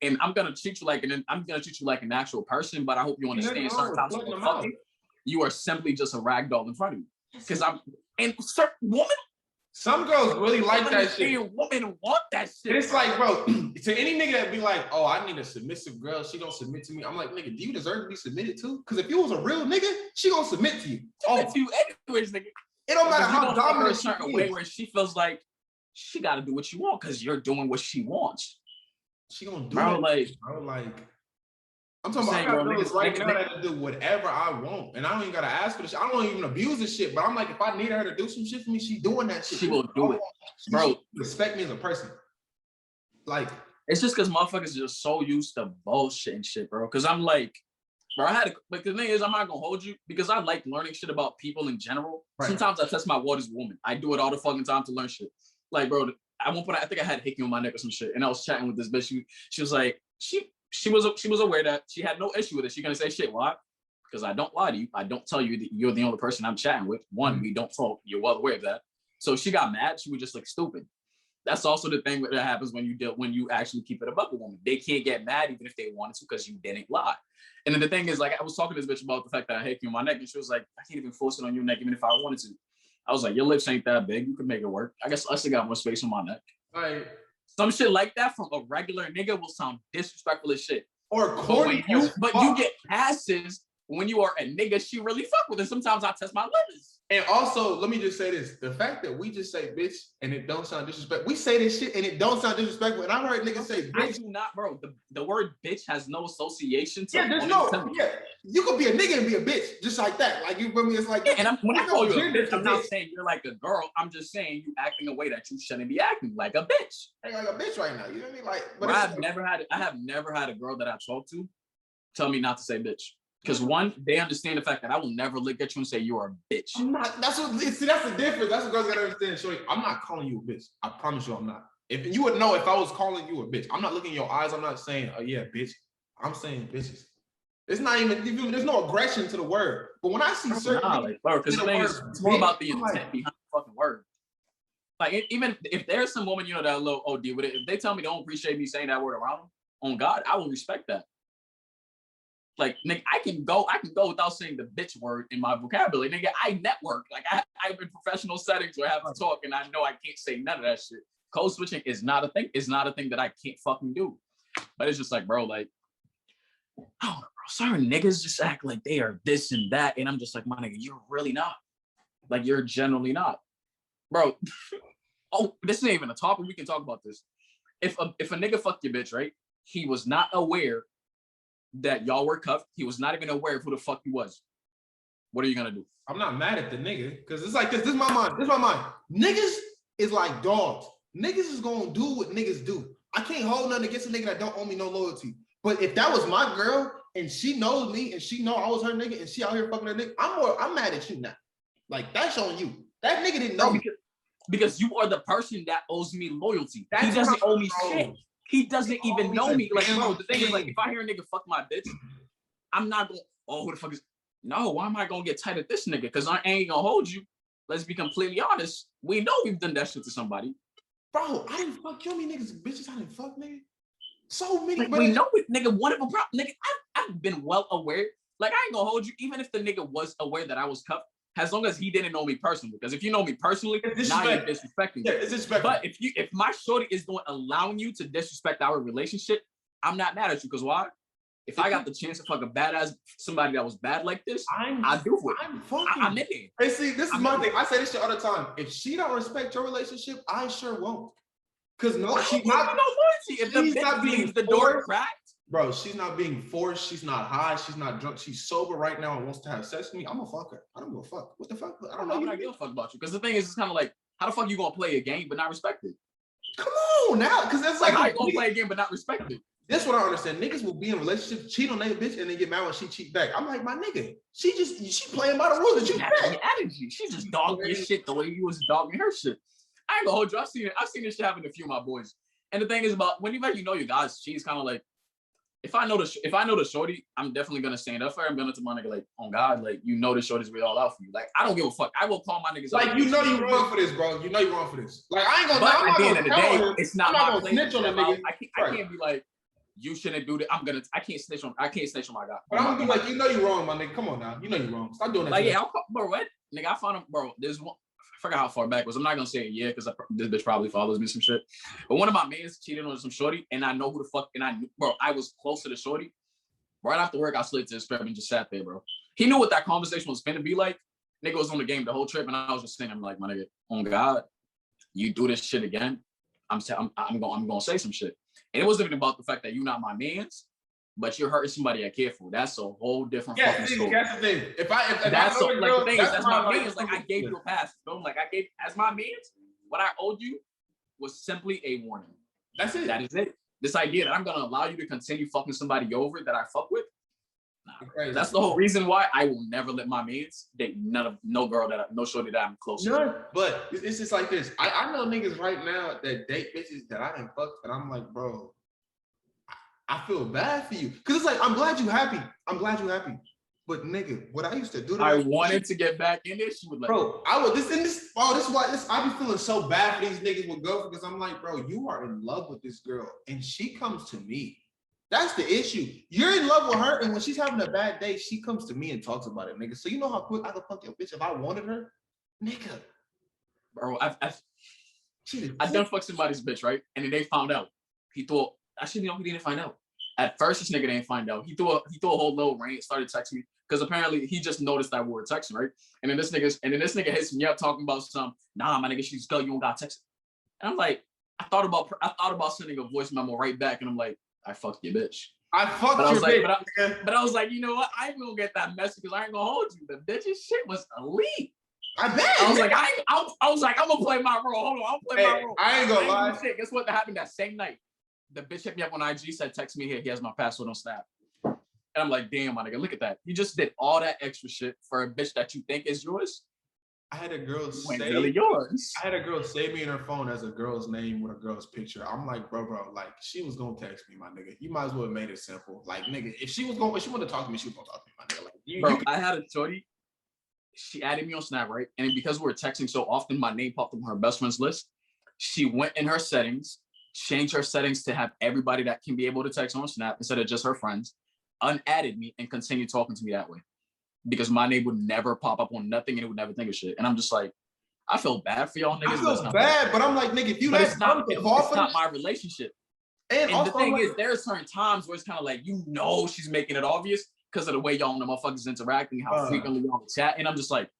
And I'm gonna treat you like an actual person, but I hope you understand sometimes you are simply just a rag doll in front of you. Because some girls really like that shit. Women want that shit. And it's like, bro, to any nigga that be like, oh, I need a submissive girl, she don't submit to me. I'm like, nigga, do you deserve to be submitted to? Because if you was a real nigga, she gonna submit to you. To you anyways, nigga. It don't matter how dominant a certain way where she feels like she gotta do what you want because you're doing what she wants. She gonna do it. I'm talking about niggas right now that do whatever I want, and I don't even gotta ask for this shit. I don't even abuse this shit, but I'm like, if I need her to do some shit for me, she doing that shit. She will do it, bro. Respect me as a person. Like, it's just because motherfuckers are just so used to bullshit and shit, bro. Because I'm like, bro, but the thing is, I'm not gonna hold you because I like learning shit about people in general. Right. Sometimes I test my waters with women. I do it all the fucking time to learn shit. Like, bro, at one point I think I had hickey on my neck or some shit, and I was chatting with this bitch. She was like, she was aware that she had no issue with it. She gonna say shit. Why? Because I don't lie to you. I don't tell you that you're the only person I'm chatting with. One, we don't talk. You're well aware of that. So she got mad. She was just like stupid. That's also the thing that happens when you actually keep it above a woman. They can't get mad even if they wanted to because you didn't lie. And then the thing is, like, I was talking to this bitch about the fact that I hate you on my neck, and she was like, I can't even force it on your neck even if I wanted to. I was like, your lips ain't that big. You can make it work. I guess I still got more space on my neck. Right. Some shit like that from a regular nigga will sound disrespectful as shit. Or corny. But you get passes when you are a nigga she really fuck with. And sometimes I test my limits. And also, let me just say this. The fact that we just say bitch and it don't sound disrespectful. We say this shit and it don't sound disrespectful. And I've heard niggas say bitch. I do not, bro. The word bitch has no association to you could be a nigga and be a bitch. Just like that. Like, you feel me? It's like, and when I call you a bitch, I'm not saying you're like a girl. I'm just saying you acting a way that you shouldn't be acting like a bitch. Like a bitch right now. You know what I mean? Like, but I have never had a girl that I talked to tell me not to say bitch. Because one, they understand the fact that I will never look at you and say you're a bitch. I'm not. That's the difference. That's what girls gotta understand. Shorty, I'm not calling you a bitch. I promise you, I'm not. If you would know if I was calling you a bitch, I'm not looking in your eyes. I'm not saying, oh yeah, bitch. I'm saying bitches. It's not even, there's no aggression to the word. But when I see certain like, bro, because the thing is, it's more about the intent behind the fucking word. Like, even if there's some woman, that a little OD with it, if they tell me they don't appreciate me saying that word around them, on God, I will respect that. Like, nigga, I can go without saying the bitch word in my vocabulary. Nigga, I network. Like, I've been professional settings where I have to talk, and I know I can't say none of that shit. Code switching is not a thing. It's not a thing that I can't fucking do. But it's just like, bro, like, I don't know, bro. Certain niggas just act like they are this and that, and I'm just like, my nigga, you're really not. Like, you're generally not, bro. Oh, this ain't even a topic. We can talk about this. If a nigga fucked your bitch, right? He was not aware that y'all were cuffed. He was not even aware of who the fuck he was. What are you gonna do? I'm not mad at the nigga because it's like this. This is my mind. This is my mind. Niggas is like dogs. Niggas is gonna do what niggas do. I can't hold nothing against a nigga that don't owe me no loyalty. But if that was my girl and she knows me and she know I was her nigga and she out here fucking her nigga, I'm mad at you now. Like, that's on you. That nigga didn't know me. Because you are the person that owes me loyalty. He doesn't owe me shit. He doesn't even know me. Like, bro, the thing is, like, if I hear a nigga fuck my bitch, I'm not going, oh, who the fuck is, no, why am I going to get tight at this nigga? Because I ain't going to hold you. Let's be completely honest. We know we've done that shit to somebody. Bro, I didn't fuck you many niggas, bitches. I didn't fuck, nigga. So many. Like, we know it, nigga. One of them, nigga, I've been well aware. Like, I ain't going to hold you. Even if the nigga was aware that I was cuffed, as long as he didn't know me personally. Because if you know me personally, now you're disrespecting me. Yeah, it's disrespectful. But if my shorty is allowing you to disrespect our relationship, I'm not mad at you. Because why? If I got the chance to fuck a badass, somebody that was bad like this, I do it. I'm in it. Hey, see, this is my thing. I say this shit all the time. If she don't respect your relationship, I sure won't. Because no, she's not. No loyalty. If the bitch leaves the door cracked. Bro, she's not being forced. She's not high. She's not drunk. She's sober right now and wants to have sex with me. I'm gonna fuck her. I don't give a fuck. What the fuck? I don't know. I give a fuck about you. Because the thing is, it's kind of like, how the fuck you gonna play a game but not respect it? Come on now, because that's like how you gonna play a game but not respect it? That's what I understand. Niggas will be in relationships, cheat on their bitch, and then get mad when she cheat back. I'm like, my nigga, she playing by the rules that you had. She just dogged your shit the way you was dogging her shit. I ain't gonna hold you. I've seen this shit happen to a few of my boys. And the thing is about whenever you know your guys, she's kind of like, if I know the shorty, I'm definitely gonna stand up for her. I'm gonna tell my nigga, like, oh God, like, you know the shorty's really all out for you. Like, I don't give a fuck. I will call my niggas. Like, you know you wrong for this, bro. You know you wrong for this. Like, I ain't gonna. But at the end of the day, it's not my place. Snitch on a nigga. I can't be like, you shouldn't do that. I can't snitch on my guy. But I'm gonna be like, you know you wrong, my nigga. Come on now. You know you wrong. Stop doing that. Like, yeah, I'll call, bro, what? Nigga, I found him, bro. There's one. I forgot how far back it was. I'm not gonna say yeah, because this bitch probably follows me some shit. But one of my mans cheated on some shorty, and I know who the fuck. And I knew, bro, I was close to the shorty. Right after work, I slid to his crib and just sat there, bro. He knew what that conversation was finna be like. Nigga was on the game the whole trip, and I was just saying, I'm like, my nigga, on God, you do this shit again, I'm gonna say some shit. And it wasn't even about the fact that you're not my mans, but you're hurting somebody I care for. That's a whole different fucking story. That's the thing. If that's so, like, the thing is, that's my mans. Like, I gave you a pass, bro. Like, I gave as my mans, what I owed you was simply a warning. That's it. That is it. This idea that I'm gonna allow you to continue fucking somebody over that I fuck with, nah. That's the whole reason why I will never let my mans date no shorty that I'm close to. But it's just like this. I know niggas right now that date bitches that I didn't fuck, and I'm like, bro, I feel bad for you. Cause it's like, I'm glad you happy. But nigga, what I used to do to I wanted to get back in there. She would like, bro, I would this is why I be feeling so bad for these niggas with girls, because I'm like, bro, you are in love with this girl and she comes to me. That's the issue. You're in love with her, and when she's having a bad day, she comes to me and talks about it, nigga. So you know how quick I could fuck your bitch if I wanted her? Nigga. Bro, I done fucked somebody's bitch, right? And then they found out. He thought, actually, no, he didn't find out. At first, this nigga didn't find out. He threw a whole little range, started texting me. Because apparently he just noticed that we were texting, right? And then this nigga hits me up talking about nah, my nigga, she's go, you don't got text. And I'm like, I thought about sending a voice memo right back, and I'm like, I fucked your bitch. I fucked your bitch. But I was like, you know what? I ain't gonna get that message because I ain't gonna hold you. The bitch's shit was elite. I bet. I was like, I'm gonna play my role. Hold on, I'll play my role. I ain't gonna lie. Shit. Guess what happened that same night? The bitch hit me up on IG, said, text me here. He has my password on Snap. And I'm like, damn, my nigga, look at that. You just did all that extra shit for a bitch that you think is yours. I had a girl Really yours. I had a girl save me in her phone as a girl's name with a girl's picture. I'm like, bro, like she was gonna text me, my nigga. You might as well have made it simple. Like, nigga, if she wanted to talk to me, she was gonna talk to me, my nigga. Like, Bro, I had a shorty. She added me on Snap, right? And because we were texting so often, my name popped up on her best friends list. She went in her settings, changed her settings to have everybody that can be able to text on Snap instead of just her friends, unadded me, and continued talking to me that way. Because my name would never pop up on nothing and it would never think of shit. And I'm just like, I feel bad for y'all niggas. I feel bad, but I'm like, nigga, if you it's not my relationship. And also, the thing is, there are certain times where it's kind of like, she's making it obvious because of the way y'all and the motherfuckers interacting, how frequently y'all chat. And I'm just like,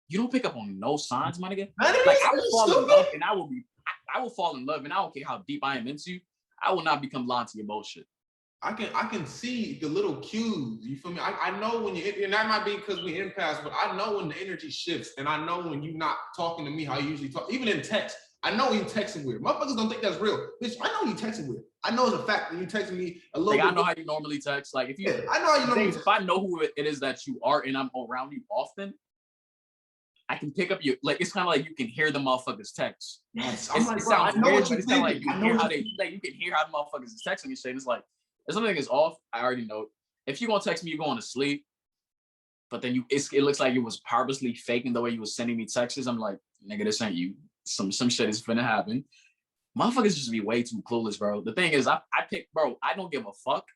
you don't pick up on no signs, my nigga. Like, I will fall in love and I will fall in love and I don't care how deep I am into you. I will not become blind to your bullshit. I can see the little cues. You feel me? I know when you, and that might be because we empaths, but I know when the energy shifts, and I know when you're not talking to me how you usually talk, even in text. I know when you texting weird. Motherfuckers don't think that's real. Bitch, I know you texting weird. I know it's a fact when you texting me a little. Like, I know how you normally text. Like, I know how you normally. If I know who it is that you are, and I'm around you often, I can pick up your, like, it's kind of like you can hear the motherfuckers text. Yes, I'm like, it sounds weird, but it's kind of like you can hear how the motherfuckers is texting and shit. It's like, if something is off, I already know. If you're gonna text me, you're going to sleep, but then it looks like you was purposely faking the way you was sending me texts. I'm like, nigga, this ain't you. Some shit is finna happen. Motherfuckers just be way too clueless, bro. The thing is, I don't give a fuck.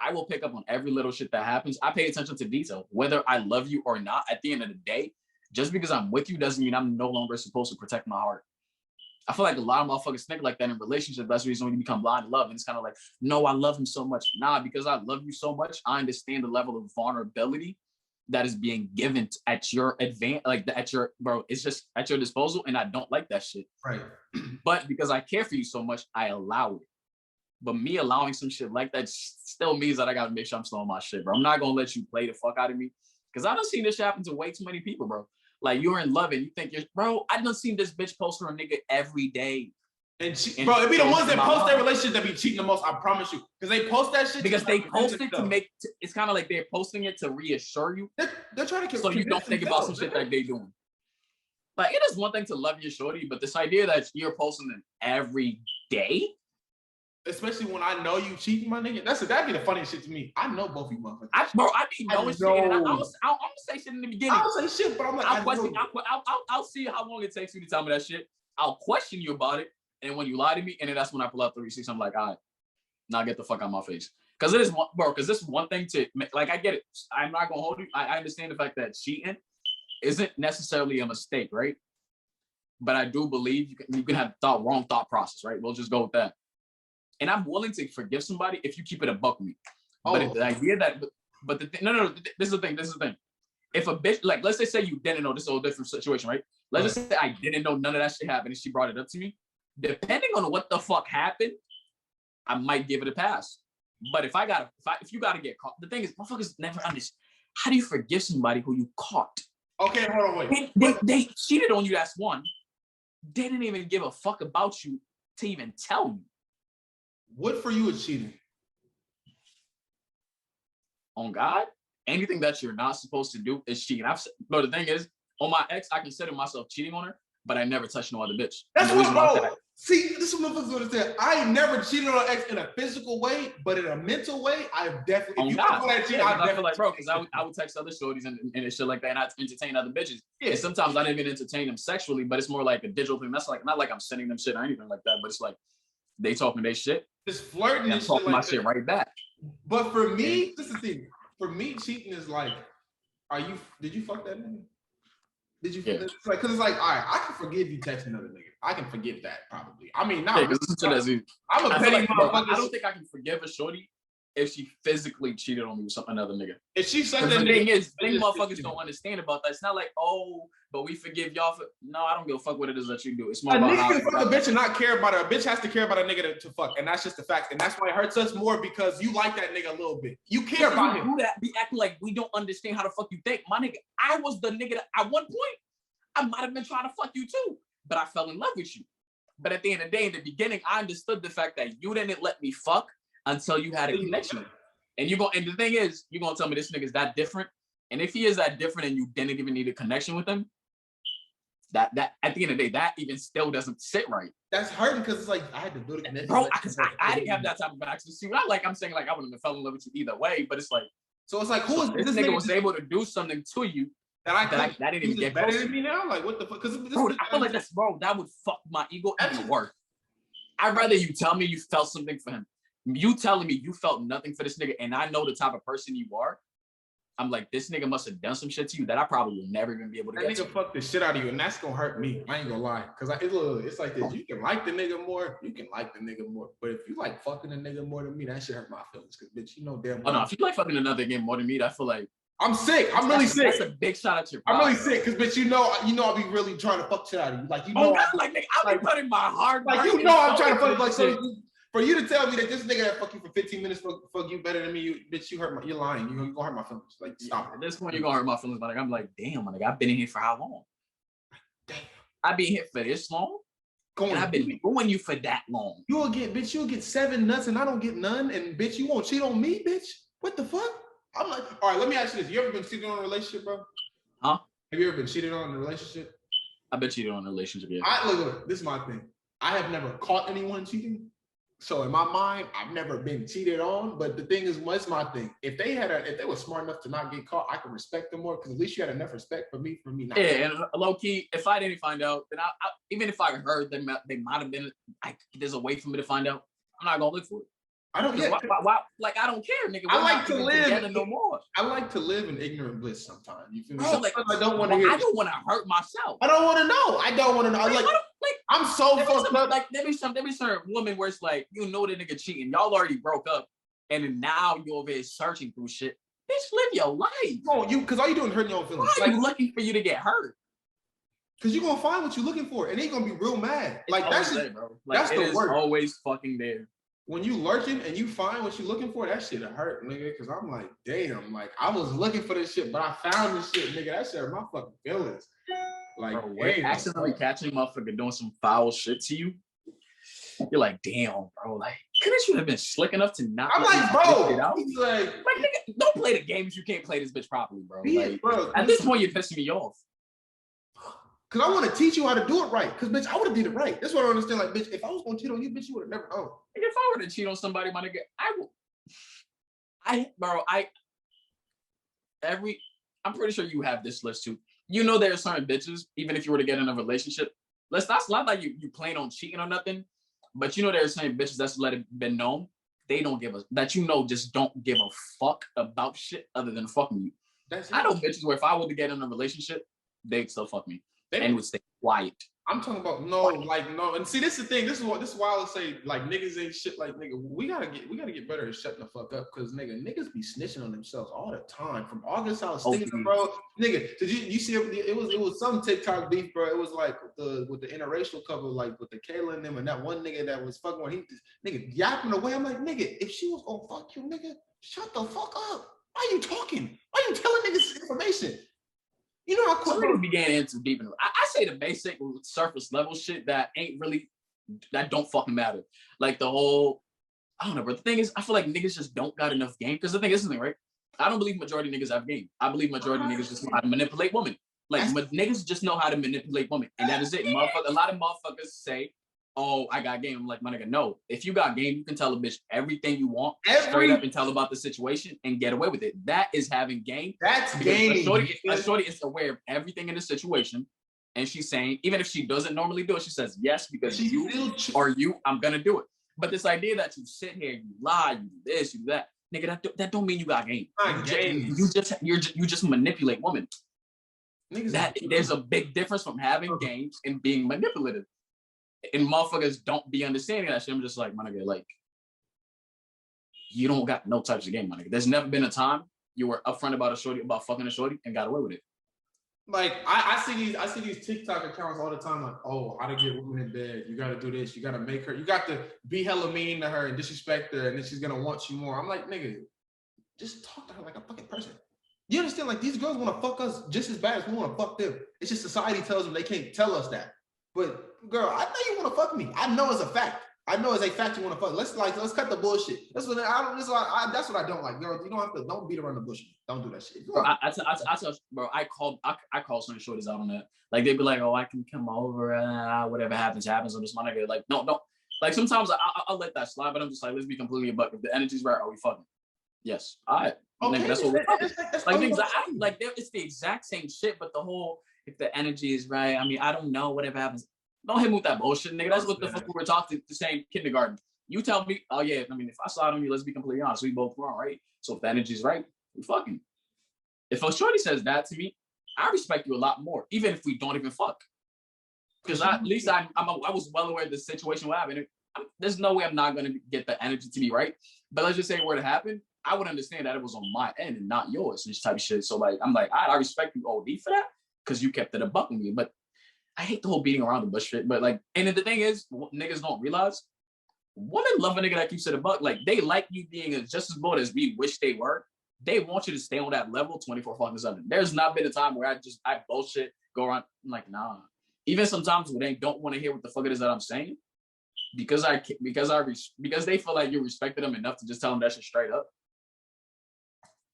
I will pick up on every little shit that happens. I pay attention to detail, whether I love you or not. At the end of the day, just because I'm with you doesn't mean I'm no longer supposed to protect my heart. I feel like a lot of motherfuckers think like that in relationships. That's the reason when you become blind to love. And it's kind of like, no, I love him so much. Nah, because I love you so much, I understand the level of vulnerability that is being given at your it's just at your disposal. And I don't like that shit. Right. But because I care for you so much, I allow it. But me allowing some shit like that still means that I got to make sure I'm still on my shit, bro. I'm not going to let you play the fuck out of me. Because I done seen this happen to way too many people, bro. Like, you're in love and you think bro, I done seen this bitch post her nigga every day. And bro, it be the ones that post their relationship that be cheating the most, I promise you. Because they post that shit. Because they post it to it's kind of like they're posting it to reassure you. They're trying to so you don't think about some shit that they doing. Like, it is one thing to love your shorty, but this idea that you're posting them every day, especially when I know you cheating, my nigga. That'd be the funniest shit to me. I know both of you motherfuckers. I be knowing shit. And I'm gonna say shit in the beginning. I'll say shit, but I'm like, I'll see how long it takes you to tell me that shit. I'll question you about it, and when you lie to me, and then that's when I pull out the receipts. I'm like, all right, now get the fuck out of my face. Because it is, bro. Because this is one thing to like. I get it. I'm not gonna hold you. I understand the fact that cheating isn't necessarily a mistake, right? But I do believe you can have wrong thought process, right? We'll just go with that. And I'm willing to forgive somebody if you keep it a buck with me. But if the idea that, but the thing, no, this is the thing. If a bitch, like, let's say you didn't know, this is a whole different situation, right? Let's just say I didn't know none of that shit happened and she brought it up to me. Depending on what the fuck happened, I might give it a pass. But if you gotta get caught, the thing is, motherfuckers never understand. How do you forgive somebody who you caught? Okay, hold on, wait. They cheated on you, that's one. They didn't even give a fuck about you to even tell you. What for you is cheating? On God, anything that you're not supposed to do is cheating. But the thing is, on my ex, I consider myself cheating on her, but I never touched no other bitch. That's what, bro. See, this is what motherfuckers would have said. I ain't never cheated on an ex in a physical way, but in a mental way, I've definitely. On God, I feel like, bro, because I would text other shorties and shit like that, and I'd entertain other bitches. Yeah. And sometimes I didn't even entertain them sexually, but it's more like a digital thing. That's like not like I'm sending them shit or anything like that, but it's like they talking their shit. Just flirting and talking my shit right back. But for me, this is the thing. For me, cheating is like, did you fuck that nigga? Did you? Yeah. Like, cause it's like, all right, I can forgive you texting another nigga. I can forgive that probably. I mean, not. Yeah, I'm a petty motherfucker. I don't think I can forgive a shorty if she physically cheated on me with another nigga. If she sucked that nigga, thing motherfuckers don't understand about that. It's not like, oh, but we forgive y'all for. No, I don't give a fuck what it is that you do. It's more about how. A nigga can fuck a bitch and not care about her. A bitch has to care about a nigga to fuck, and that's just the fact. And that's why it hurts us more because you like that nigga a little bit. You care about him. Do that? Be acting like we don't understand how the fuck you think, my nigga. I was the nigga that at one point I might have been trying to fuck you too, but I fell in love with you. But at the end of the day, in the beginning, I understood the fact that you didn't let me fuck until you had a connection. And the thing is, you're gonna tell me this nigga's that different. And if he is that different and you didn't even need a connection with him, That at the end of the day, that even still doesn't sit right. That's hurting because it's like I had to build a connection. Bro, I didn't have that type of access to you. Not like I'm saying like I wouldn't have fell in love with you either way, but it's like so it's like who is this nigga was able to do something to you that didn't even get better close than me now? Like what the fuck? Because I feel like that's that would fuck my ego even worse. I'd rather you tell me you felt something for him. You telling me you felt nothing for this nigga, and I know the type of person you are. I'm like, this nigga must have done some shit to you that I probably will never even be able to get to. That nigga fuck the shit out of you, and that's gonna hurt me. I ain't gonna lie. Because it's like this. You can like the nigga more, But if you like fucking a nigga more than me, that shit hurt my feelings. Because, bitch, you know damn well. Oh, no, if you like fucking another nigga more than me, I feel like... I'm sick. I'm really sick. That's a big shout out to your I'm really sick. Because, bitch, you know I'll be really trying to fuck shit out of you. Like, you know... nigga, I'll be putting my heart... Like, you know I'm trying to fuck... Like, so... For you to tell me that this nigga that fuck you for 15 minutes fuck you better than me, bitch, you're lying. You're gonna hurt my feelings. Like, stop. At this point, you're gonna hurt my feelings. But I'm like, damn, my nigga, I've been in here for how long? Damn. I've been here for this long? And I've been doing you for that long. You'll get 7 nuts and I don't get none. And bitch, you won't cheat on me, bitch? What the fuck? I'm like, all right, let me ask you this. You ever been cheated on in a relationship, bro? Huh? Have you ever been cheated on in a relationship? I've been cheated on in a relationship, yeah. Look, this is my thing. I have never caught anyone cheating. So in my mind, I've never been cheated on, but the thing is, what's my thing? If they were smart enough to not get caught, I could respect them more because at least you had enough respect for me not. Yeah, and low key, if I didn't find out, then I even if I heard them, they might have been like, there's a way for me to find out. I'm not gonna look for it. I don't. Yeah. Why, like I don't care, nigga. I like to live no more. I like to live in ignorant bliss sometimes. You feel me? Bro, like, I don't want to hear. I don't want to hurt myself. I don't want to know. I don't want to know. I'm so fucked up. Like there be some woman where it's like, you know the nigga cheating. Y'all already broke up, and then now you over here searching through shit. Bitch, live your life. No, because all you doing is hurting your own feelings. Why are you looking for you to get hurt? Because you're gonna find what you're looking for, and they're gonna be real mad. Like that's it, bro. Like, that's the worst. Always fucking there. When you lurking and you find what you're looking for, that shit hurt, nigga. Because I'm like, damn, like I was looking for this shit, but I found this shit, nigga. That shit hurt my fucking feelings. Like, bro, accidentally catching motherfucker doing some foul shit to you. You're like, damn, bro. Like, couldn't you have been slick enough to not? I'm like, bro. He's like, nigga, don't play the games. You can't play this bitch properly, bro. Like, bro, at this point, you're pissing me off. Cause I want to teach you how to do it right. Cause bitch, I would have did it right. That's what I understand. Like, bitch, if I was gonna cheat on you, bitch, you would have never known. If I were to cheat on somebody, my nigga, I'm pretty sure you have this list too. You know there are certain bitches, even if you were to get in a relationship, that's not like you plan on cheating or nothing, but you know there are certain bitches that's let it been known they don't give a just don't give a fuck about shit other than fucking you. I know bitches where if I were to get in a relationship, they'd still fuck me. And would stay quiet. I'm talking about no. And see, this is the thing. This is why I would say like niggas ain't shit. Like nigga, we gotta get better at shutting the fuck up because niggas be snitching on themselves all the time. From August, I was thinking, bro, nigga, did you see it was some TikTok beef, bro. It was like with the interracial couple, like with the Kayla and them, and that one nigga that was fucking when he nigga yapping away. I'm like, nigga, if she was gonna fuck you, nigga, shut the fuck up. Why are you talking? Why are you telling niggas information? You know how quick we began into deep. I say the basic surface level shit that don't fucking matter. Like the whole, I don't know, but the thing is, I feel like niggas just don't got enough game. Because the thing is, right? I don't believe majority of niggas have game. I believe majority of niggas just know how to manipulate women. Like niggas just know how to manipulate women, and that is it. A lot of motherfuckers say, "Oh, I got game." I'm like, my nigga, no. If you got game, you can tell a bitch everything you want, straight up, and tell about the situation and get away with it. That is having game. That's game. A shorty is aware of everything in the situation, and she's saying, even if she doesn't normally do it, she says yes because I'm gonna do it. But this idea that you sit here, you lie, you do this, you do that, nigga, that don't mean you got game. You just manipulate women. There's a big difference from having games and being manipulative. And motherfuckers don't be understanding that shit. I'm just like, my nigga, like, you don't got no types of game, my nigga. There's never been a time you were upfront about fucking a shorty and got away with it. Like, I see these TikTok accounts all the time, like, oh, how to get women in bed. You gotta do this, you gotta make her, you got to be hella mean to her and disrespect her, and then she's gonna want you more. I'm like, nigga, just talk to her like a fucking person. You understand? Like, these girls wanna fuck us just as bad as we wanna fuck them. It's just society tells them they can't tell us that. But girl, I know you want to fuck me. I know it's a fact. I know as a fact you want to fuck. Let's cut the bullshit. That's what that's what I don't like, girl. You don't beat around the bush. Don't do that shit. Bro, I call some shorties out on that. Like they'd be like, oh, I can come over, whatever happens. I'm just my nigga. Like, no. Like sometimes I'll let that slide, but I'm just like, let's be completely a buck. If the energy's right, are we fucking? Yes. All right. Okay. Nigga, that's what we're talking. Like things it's the exact same shit, but the whole if the energy is right, I mean, I don't know, whatever happens. Don't hit me with that bullshit, nigga. That's what the fuck we were talking the same kindergarten. You tell me, oh yeah, I mean, if I slide on you, let's be completely honest, we both wrong, right? So if the energy's right, we fucking. If a shorty says that to me, I respect you a lot more, even if we don't even fuck. Because at least I was well aware of the situation will happen. There's no way I'm not gonna get the energy to be right. But let's just say where it happened, I would understand that it was on my end and not yours, and this type of shit. So like, I'm like, I respect you OD for that because you kept it a buck with me. But I hate the whole beating around the bush shit. But like, and the thing is, niggas don't realize women love a nigga that keeps it a buck. Like they like you being just as bold as we wish they were. They want you to stay on that level 24/7. There's not been a time where I bullshit, go around. I'm like, nah. Even sometimes when they don't want to hear what the fuck it is that I'm saying, because they feel like you respected them enough to just tell them that shit straight up.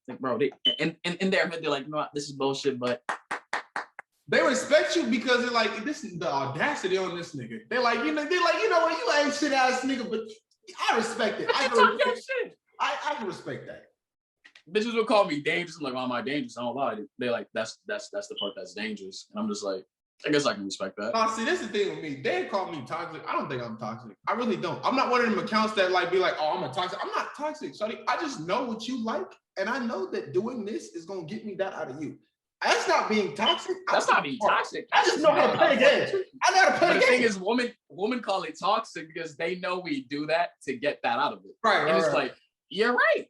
Like, bro, they in their head they're like, no, this is bullshit, but they respect you because they're like, this is the audacity on this nigga. They're like, you know what, you ain't shit ass nigga, but I respect it. I can respect that. Bitches will call me dangerous. I'm like, why am I dangerous? I don't lie. They're like, that's the part that's dangerous. And I'm just like, I guess I can respect that. Nah, see, this is the thing with me. They call me toxic. I don't think I'm toxic. I really don't. I'm not one of them accounts that like be like, oh, I'm a toxic. I'm not toxic, shawty. I just know what you like, and I know that doing this is gonna get me that out of you. That's not being toxic. That's not being toxic. I just know how to play the game. I know how to play the game. The thing is, women call it toxic because they know we do that to get that out of it. Right. And it's like, you're right.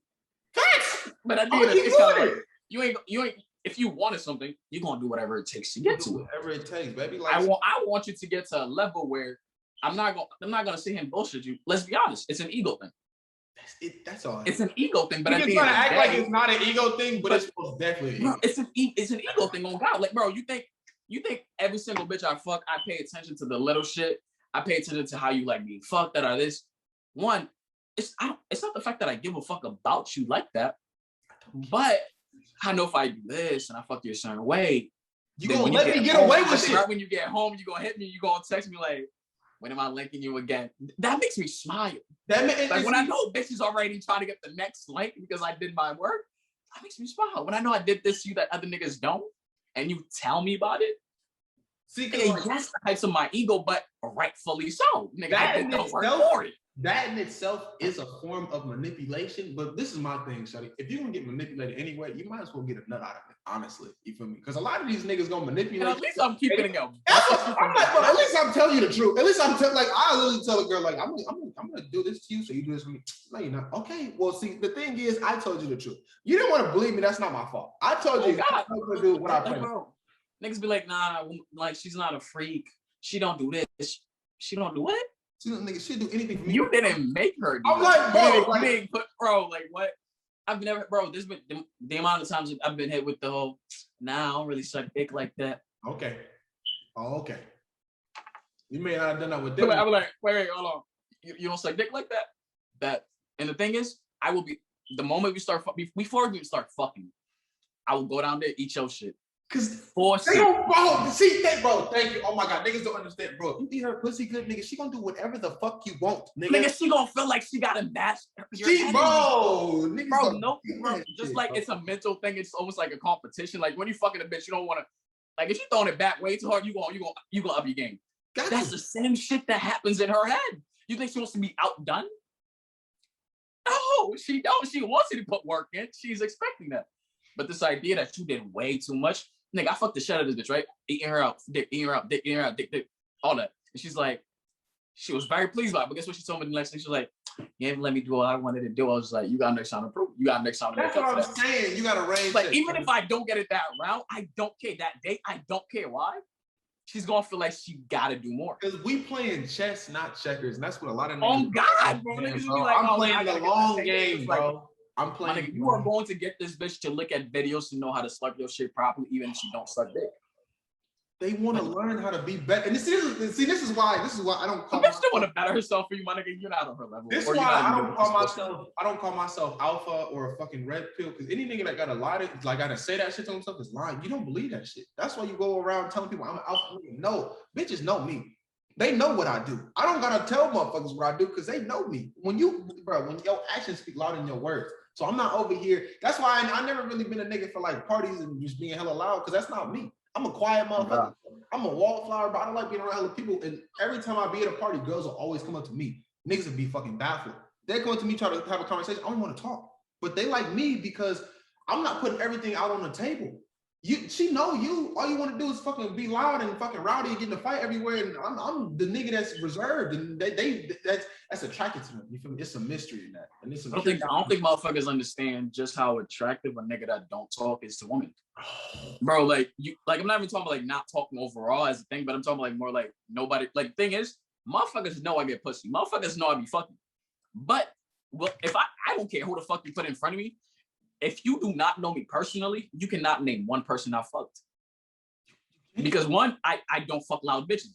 Facts. But I think it's kind of like, you ain't. If you wanted something, you're gonna do whatever it takes to get to it. Whatever it takes, baby. Like, I want you to get to a level where I'm not gonna sit here and bullshit you. Let's be honest. It's an ego thing. That's all. It's an ego thing, but you can try to act like it's not an ego thing, but it's most definitely. Bro, it's an ego thing on God. Like, bro, you think every single bitch I fuck, I pay attention to the little shit. I pay attention to how you like being fucked, that or this. One, it's not the fact that I give a fuck about you like that, but I know if I do this and I fuck you a certain way, you gonna let me get away with shit. Right when you get home, you gonna hit me, you gonna text me like, when am I linking you again? That makes me smile. Like when I know bitches already trying to get the next link because I did my work, that makes me smile. When I know I did this to you that other niggas don't, and you tell me about it, see, yes, the heights of my ego, but rightfully so. Nigga, I did the work for it. That in itself is a form of manipulation, but this is my thing, shawty. If you're gonna get manipulated anyway, you might as well get a nut out of it, honestly. You feel me? Because a lot of these niggas gonna manipulate. And at least I'm keeping it going. At least I'm telling you the truth. At least I'm like, I literally tell a girl, like, I'm gonna do this to you, so you do this for me. No, you're not. Okay, well, see, the thing is, I told you the truth. You didn't want to believe me, that's not my fault. I told you I'm gonna do what I planned. Niggas be like, nah, like, she's not a freak. She don't do this. She don't do what? She'll do anything for me. You didn't make her do I'm like, bro, you didn't put, bro, like what? I've never, bro, there's been the amount of times I've been hit with the whole, nah, I don't really suck dick like that. Okay. Oh, okay. You may not have done that with them. I was like, wait, hold on. You don't suck dick like that? And the thing is, I will be, the moment we start, before we start fucking, I will go down there, eat your shit. Cause they don't, bro. See, bro. Thank you. Oh my god, niggas don't understand, bro. You eat her pussy good, nigga. She gonna do whatever the fuck you want, nigga. She gonna feel like she gotta match. Bro, just like it's a mental thing. It's almost like a competition. Like when you fucking a bitch, you don't want to. Like if you throwing it back way too hard, you gonna up your game. That's the same shit that happens in her head. You think she wants to be outdone? No, she don't. She wants you to put work in. She's expecting that. But this idea that you did way too much, nigga, I fucked the shit out of this bitch, right? Eating her out, dick, all that. And she's like, she was very pleased by it. But guess what she told me the next thing? She was like, you ain't let me do what I wanted to do. I was like, you got next time to prove. You got next time to That's what I'm saying. You got to range. Like, even if I don't get it that route, I don't care. That day, I don't care. Why? She's gonna feel like she gotta do more. Because we playing chess, not checkers. And that's what a lot of niggas. Oh God, bro. Niggas be like, I'm playing the long game, bro. I'm playing. You are going to get this bitch to look at videos to know how to suck your shit properly, even if she don't suck dick. They want to learn how to be better. And this is why I don't call myself. Bitch still want to better herself for you, my nigga. You're not on her level. This is why I don't call myself alpha or a fucking red pill. Because any nigga that got a lot of gotta say that shit to himself is lying. You don't believe that shit. That's why you go around telling people I'm an alpha. No, bitches know me. They know what I do. I don't gotta tell motherfuckers what I do because they know me. When your actions speak louder than your words. So I'm not over here. That's why I never really been a nigga for like parties and just being hella loud because that's not me. I'm a quiet motherfucker. I'm a wallflower, but I don't like being around hella people. And every time I be at a party, girls will always come up to me. Niggas will be fucking baffled. They come up to me, try to have a conversation. I don't want to talk. But they like me because I'm not putting everything out on the table. She know you. All you want to do is fucking be loud and fucking rowdy and get in a fight everywhere. And I'm the nigga that's reserved, and that's attracted to them. You feel me? It's a mystery in that. And it's I don't think motherfuckers understand just how attractive a nigga that don't talk is to women. Bro, I'm not even talking about like not talking overall as a thing, but I'm talking about like more like nobody. Like thing is, motherfuckers know I get pussy. Motherfuckers know I be fucking. But if I don't care who the fuck you put in front of me. If you do not know me personally, you cannot name one person I fucked. Because one, I don't fuck loud bitches.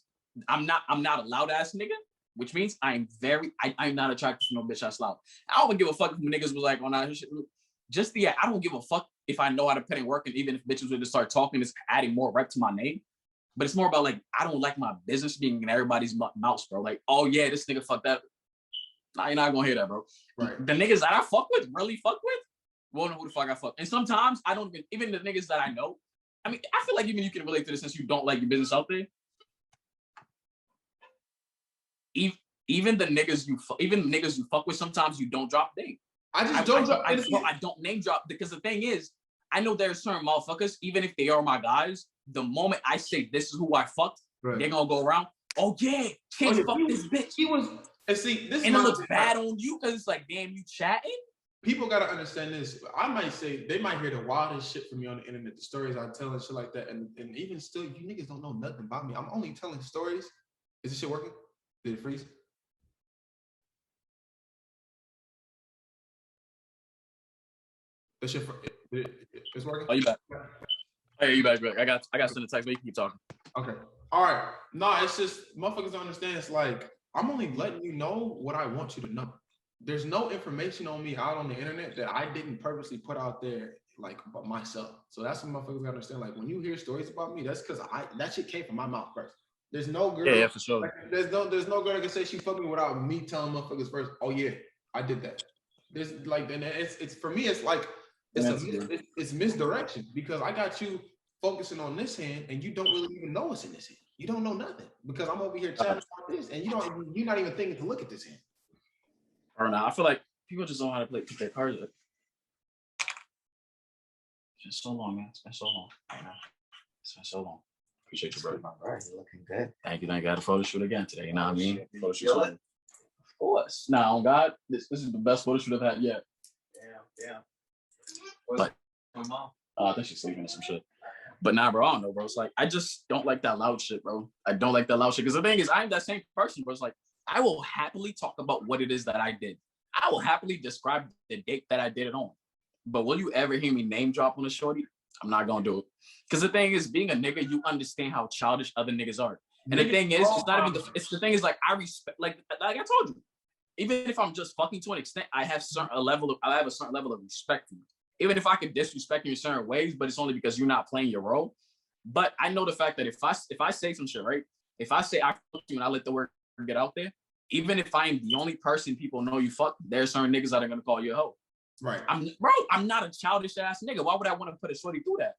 I'm not a loud ass nigga, which means I'm not attracted to no bitch that's loud. I don't give a fuck if niggas was like on that shit. I don't give a fuck if I know how to put in work, and even if bitches would just start talking, it's adding more rep to my name. But it's more about like I don't like my business being in everybody's mouth, bro. Like, oh yeah, this nigga fucked that. Nah, you're not gonna hear that, bro. Right. The niggas that I really fuck with. Won't know who the fuck I fuck. And sometimes I don't even the niggas that I know. I mean, I feel like even you can relate to this since you don't like your business out there. Even the niggas you fuck with, sometimes you don't drop name. I don't name drop because the thing is, I know there are certain motherfuckers, even if they are my guys, the moment I say this is who I fucked, right. They're gonna go around. Oh yeah, can't fuck this bitch. It looks bad on you because it's like, damn, you chatting. People gotta understand this. I might say they might hear the wildest shit from me on the internet, the stories I tell and shit like that. And even still, you niggas don't know nothing about me. I'm only telling stories. Is this shit working? Did it freeze? This shit, it's working? Oh, you back? Hey, you back? I got sent a text, but you can keep talking. Okay. All right. No, it's just motherfuckers don't understand. It's like I'm only letting you know what I want you to know. There's no information on me out on the internet that I didn't purposely put out there like about myself. So that's what motherfuckers gotta understand. Like when you hear stories about me, that's because that shit came from my mouth first. There's no girl. Yeah, for sure. Like, there's no girl that can say she fucked me without me telling motherfuckers first. Oh yeah, I did that. There's like, and it's for me. It's like it's misdirection because I got you focusing on this hand and you don't really even know what's in this hand. You don't know nothing because I'm over here chatting about this and you're not even thinking to look at this hand. I don't know. I feel like people just don't know how to put their cards up. It's been so long, man. It's been so long. It's been so long. Appreciate you, brother. All right, you're looking good. Thank you. I got a photo shoot again today. You know what I mean? Photo shoot. Of course. Nah, on God, this is the best photo shoot I've had yet. Yeah. But my mom. I think she's sleeping or some shit. But nah, bro, I don't know, bro. It's like I just don't like that loud shit, bro. I don't like that loud shit. Because the thing is, I'm that same person, bro. It's like I will happily talk about what it is that I did. I will happily describe the date that I did it on. But will you ever hear me name drop on a shorty? I'm not gonna do it. Because the thing is, being a nigga, you understand how childish other niggas are. And the thing is, it's not even the thing is like I respect, like I told you, even if I'm just fucking to an extent, I have a certain level of respect for you. Even if I could disrespect you in certain ways, but it's only because you're not playing your role. But I know the fact that if I say some shit, right? If I say I fuck you and I let the word get out there, even if I'm the only person people know you fuck, there's certain niggas that are gonna call you a hoe. Right. I'm not a childish ass nigga. Why would I want to put a shorty through that?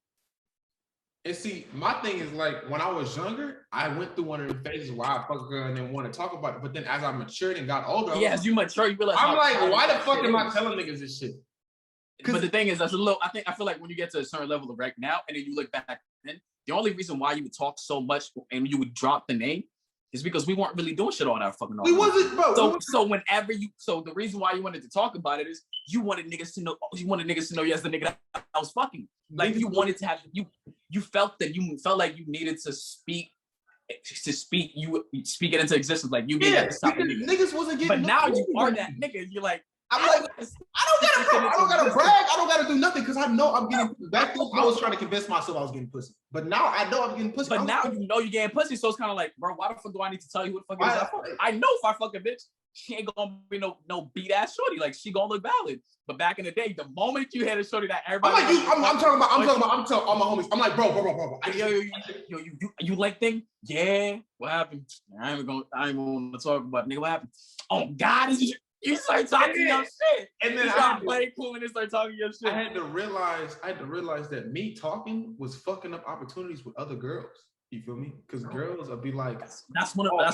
And see, my thing is like when I was younger, I went through one of the phases where I fuck a girl and then want to talk about it. But then as I matured and got older, as you mature, you realize I'm like, why the fuck am I telling niggas this shit? But the thing is, that's a little. I feel like when you get to a certain level of right now, and then you look back, then the only reason why you would talk so much and you would drop the name is because we weren't really doing shit all that fucking. We wasn't, bro. So the reason why you wanted to talk about it is you wanted niggas to know. You wanted niggas to know yes, the nigga that I was fucking. Like you wanted to have you felt like you needed to speak. You speak it into existence. Like you get that to stop the nigga. Niggas wasn't getting. But now you are that nigga. You're like. I'm like, I don't gotta brag. I don't gotta do nothing because I know I'm getting back then. I was trying to convince myself I was getting pussy, but now I know I'm getting pussy. But now you know you're getting pussy, so it's kind of like, bro, why the fuck do I need to tell you what the fuck it is? I know if I fuck a bitch, she ain't gonna be no beat ass shorty. Like she gonna look valid. But back in the day, the moment you had a shorty that everybody, I'm talking about all my homies. I'm like, bro. You like thing? Yeah. What happened? I ain't gonna talk about it. Nigga, what happened? Oh God, you start talking your shit. And then I play cool and start talking your shit. I had to realize that me talking was fucking up opportunities with other girls. You feel me? Because girls will be like, that's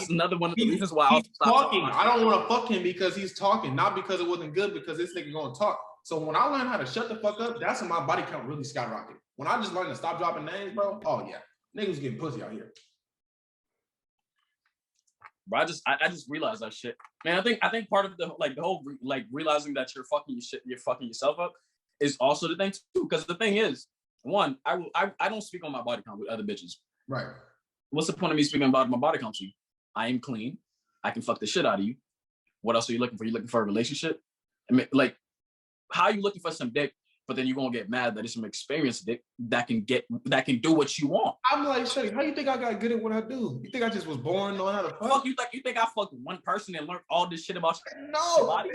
another one of the reasons why he's talking. I don't want to fuck him because he's talking, not because it wasn't good, because this nigga gonna talk. So when I learned how to shut the fuck up, that's when my body count really skyrocketed. When I just learned to stop dropping names, bro, oh yeah, niggas getting pussy out here. Bro, I just realized that shit. Man, I think part of the whole realizing that you're fucking yourself up is also the thing too. Because the thing is, one, I don't speak on my body count with other bitches. Right. What's the point of me speaking about my body count to you? I am clean. I can fuck the shit out of you. What else are you looking for? You looking for a relationship? I mean, like, how are you looking for some dick, but then you're gonna get mad that it's some experienced dick that can do what you want? I'm like, Shady, how you think I got good at what I do? You think I just was born knowing how to fuck? You think I fucked one person and learned all this shit about your body?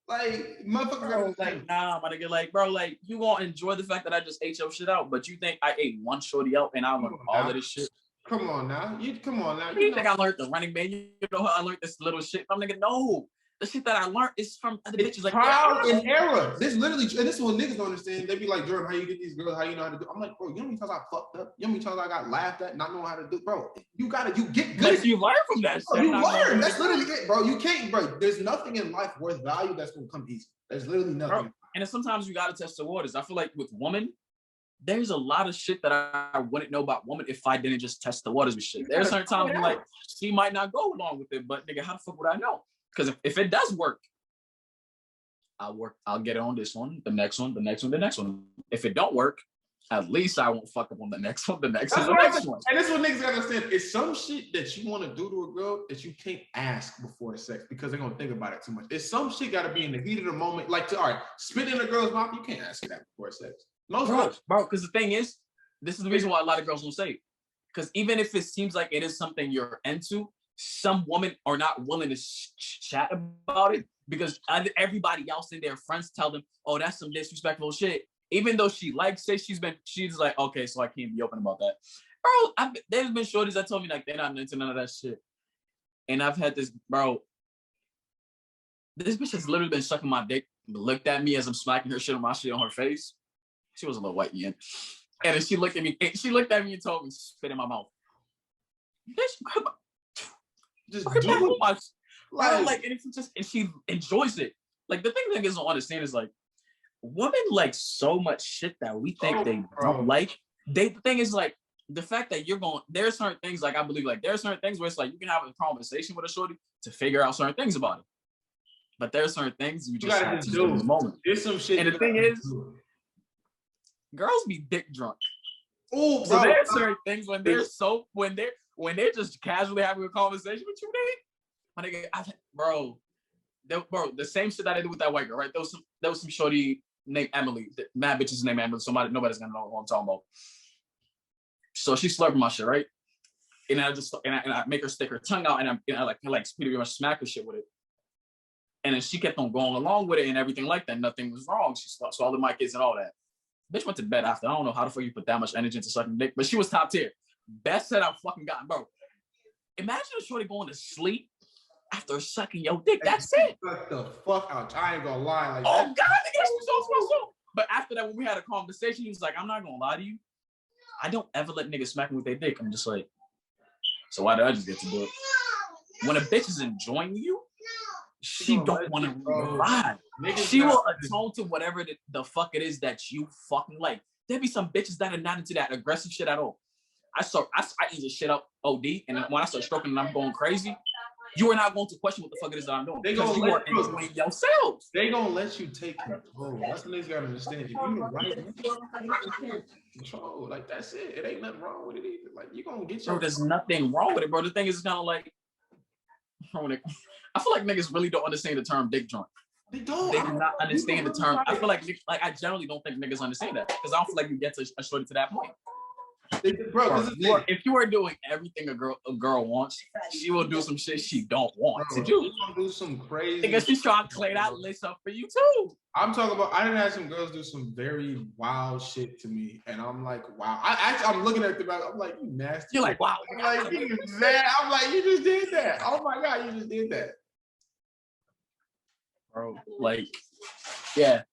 Like, motherfuckers, like, nah, my nigga, like, bro, like, you gonna enjoy the fact that I just ate your shit out, but you think I ate one shorty out and I learned all of this shit? Come on now. You think I learned the running man? You know how I learned this little shit? I'm nigga, no. The shit that I learned is from other bitches. Like trial and error. This literally, and this is what niggas don't understand. They be like, Jordan, how you get these girls? How you know how to do? I'm like, bro, you know how many times I fucked up? You know how many times I got laughed at, not knowing how to do? Bro, you get good. But you learn from that shit. Bro, you learn. That's literally it, bro. You can't, bro. There's nothing in life worth value that's gonna come easy. There's literally nothing. Bro, and then sometimes you gotta test the waters. I feel like with women, there's a lot of shit that I wouldn't know about women if I didn't just test the waters with shit. There's certain times I'm like, she might not go along with it, but nigga, how the fuck would I know? Because if it does work, I'll get it on this one, the next one, the next one, the next one. If it don't work, at least I won't fuck up on the next one, the next one, the next one. And this is what niggas gotta understand. It's some shit that you want to do to a girl that you can't ask before sex because they're gonna think about it too much. It's some shit gotta be in the heat of the moment. Like, all right, spit in a girl's mouth, you can't ask her that before sex. Bro, because the thing is, this is the reason why a lot of girls don't say it. Because even if it seems like it is something you're into, some women are not willing to chat about it because everybody else in their friends tell them, oh, that's some disrespectful shit. Even though she likes it, she's like, okay, so I can't be open about that. Bro, there's been shorties that told me like they're not into none of that shit. And I've had this, bro, this bitch has literally been sucking my dick, looked at me as I'm smacking her shit on her face. She was a little white again. And then she looked at me and told me, spit in my mouth. Bitch, just do it. Like, and she enjoys it. Like, the thing that niggas don't understand is like, women like so much shit that we think they don't like. The thing is like, the fact that there are certain things, like I believe, like there are certain things where it's like you can have a conversation with a shorty to figure out certain things about it. But there are certain things you just have to do in the moment. There's some shit. And the thing is, girls be dick drunk. Oh, so there are certain things when they're just casually having a conversation with you, my nigga, bro, the same shit that I did with that white girl, right? There was some shorty named Emily. Mad bitches named Emily. Nobody's gonna know what I'm talking about. So she's slurping my shit, right? And I make her stick her tongue out, and I like pretty much smack her shit with it. And then she kept on going along with it and everything like that. Nothing was wrong. She swallowed my kids and all that. Bitch went to bed after. I don't know how the fuck you put that much energy into sucking dick, but she was top tier. Best set I've fucking gotten, bro. Imagine a shorty going to sleep after sucking your dick. That's it. Shut the fuck out. I ain't gonna lie. Like, oh, God, nigga, so. But after that, when we had a conversation, he was like, I'm not gonna lie to you. I don't ever let niggas smack me with their dick. I'm just like, so why did I just get to do it? When a bitch is enjoying you, she don't want to ride. She will atone to whatever the fuck it is that you fucking like. There be some bitches that are not into that aggressive shit at all. I eat this shit up OD, and then when I start stroking and I'm going crazy, you are not going to question what the fuck it is that I'm doing. Because you are enjoying yourselves. They gonna let you take control. That's what niggas gotta understand. If you the right control, like that's it. It ain't nothing wrong with it either. Like you gonna get your. Bro, there's nothing wrong with it, bro. The thing is, it's kind of like, I feel like niggas really don't understand the term dick drunk. They don't. They do not understand the term. I feel like I generally don't think niggas understand that because I don't feel like you get to a shorty to that point. Bro, if you are doing everything a girl wants, she will do some shit she don't want to do. She's gonna do some crazy. Because she's trying to clear that list up for you too. I'm talking about. I didn't have some girls do some very wild shit to me, and I'm like, wow. I'm looking at the back. I'm like, you nasty. You're like, wow. I'm like, you just did that. Oh my god, you just did that, bro. Like, yeah.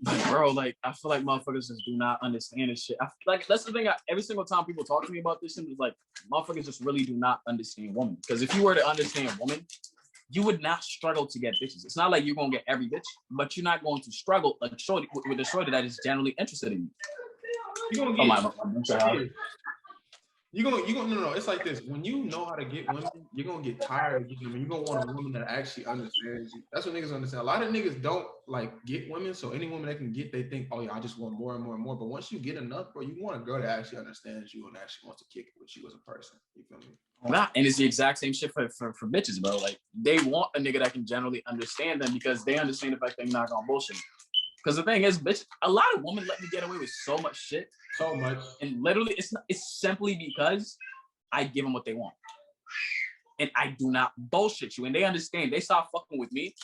But bro, like I feel like motherfuckers just do not understand this shit. I feel like that's the thing. Every single time people talk to me about this shit, is like motherfuckers just really do not understand women. Because if you were to understand women, you would not struggle to get bitches. It's not like you're gonna get every bitch, but you're not going to struggle with a shorty that is generally interested in you. You're gonna get. You're gonna no. It's like this. When you know how to get women, you're gonna get tired of getting them. You're gonna want a woman that actually understands you. That's what niggas understand. A lot of niggas don't like get women, so any woman they can get, they think, oh yeah, I just want more and more and more. But once you get enough, bro, you want a girl that actually understands you and actually wants to kick it with you as a person. You feel me? And it's the exact same shit for bitches, bro. Like they want a nigga that can generally understand them because they understand the fact that you're not gonna bullshit. Because the thing is, bitch, a lot of women let me get away with so much shit. So much. And literally, it's simply because I give them what they want. And I do not bullshit you. And they understand. They stop fucking with me.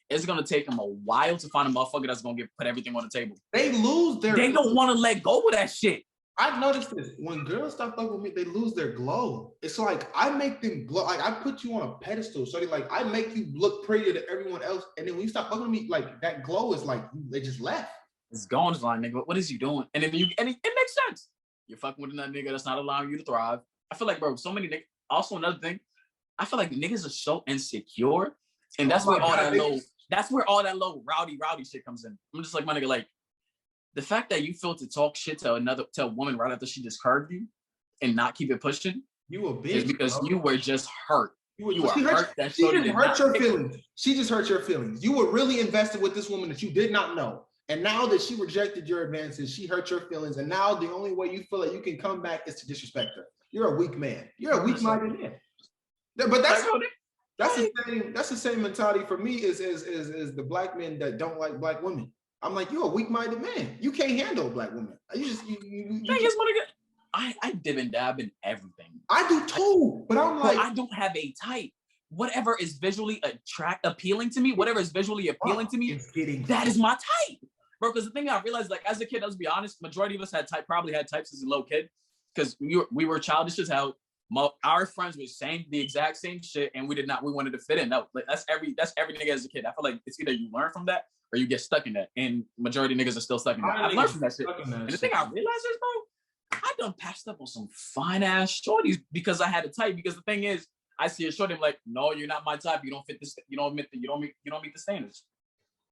It's going to take them a while to find a motherfucker that's going to put everything on the table. They don't want to let go of that shit. I've noticed this. When girls stop fucking with me, they lose their glow. It's like I make them glow. Like I put you on a pedestal. So I make you look prettier than everyone else. And then when you stop fucking with me, like that glow is like they just left. It's gone, line, nigga. What is you doing? And then it makes sense. You're fucking with another nigga that's not allowing you to thrive. I feel like, bro, so many niggas. Also, another thing, I feel like niggas are so insecure, and that's where all that low rowdy shit comes in. I'm just like, my nigga, like the fact that you feel to talk shit to a woman right after she just curved you and not keep it pushing. You a bitch. Is because you were just hurt. You were hurt. She didn't hurt your feelings. She just hurt your feelings. You were really invested with this woman that you did not know. And now that she rejected your advances, she hurt your feelings. And now the only way you feel like you can come back is to disrespect her. You're a weak man. You're a weak-minded man. But that's the same mentality for me as the black men that don't like black women. I'm like, you're a weak-minded man. You can't handle black women. I dib and dab in everything. I do too, but I'm like, I don't have a type. Whatever is visually appealing to me, that is my type. Bro, because the thing I realized, like, as a kid, let's be honest, majority of us probably had types as a little kid, because we were childish as hell. Our friends were saying the exact same shit, and we wanted to fit in. That's every nigga as a kid. I feel like it's either you learn from that or you get stuck in that, and majority of niggas are still stuck in that. I've learned from that shit. And the thing I realized is, bro, I done passed up on some fine ass shorties because I had a type. Because the thing is, I see a shorty, I'm like, no, you're not my type. You don't fit this. You don't meet the standards.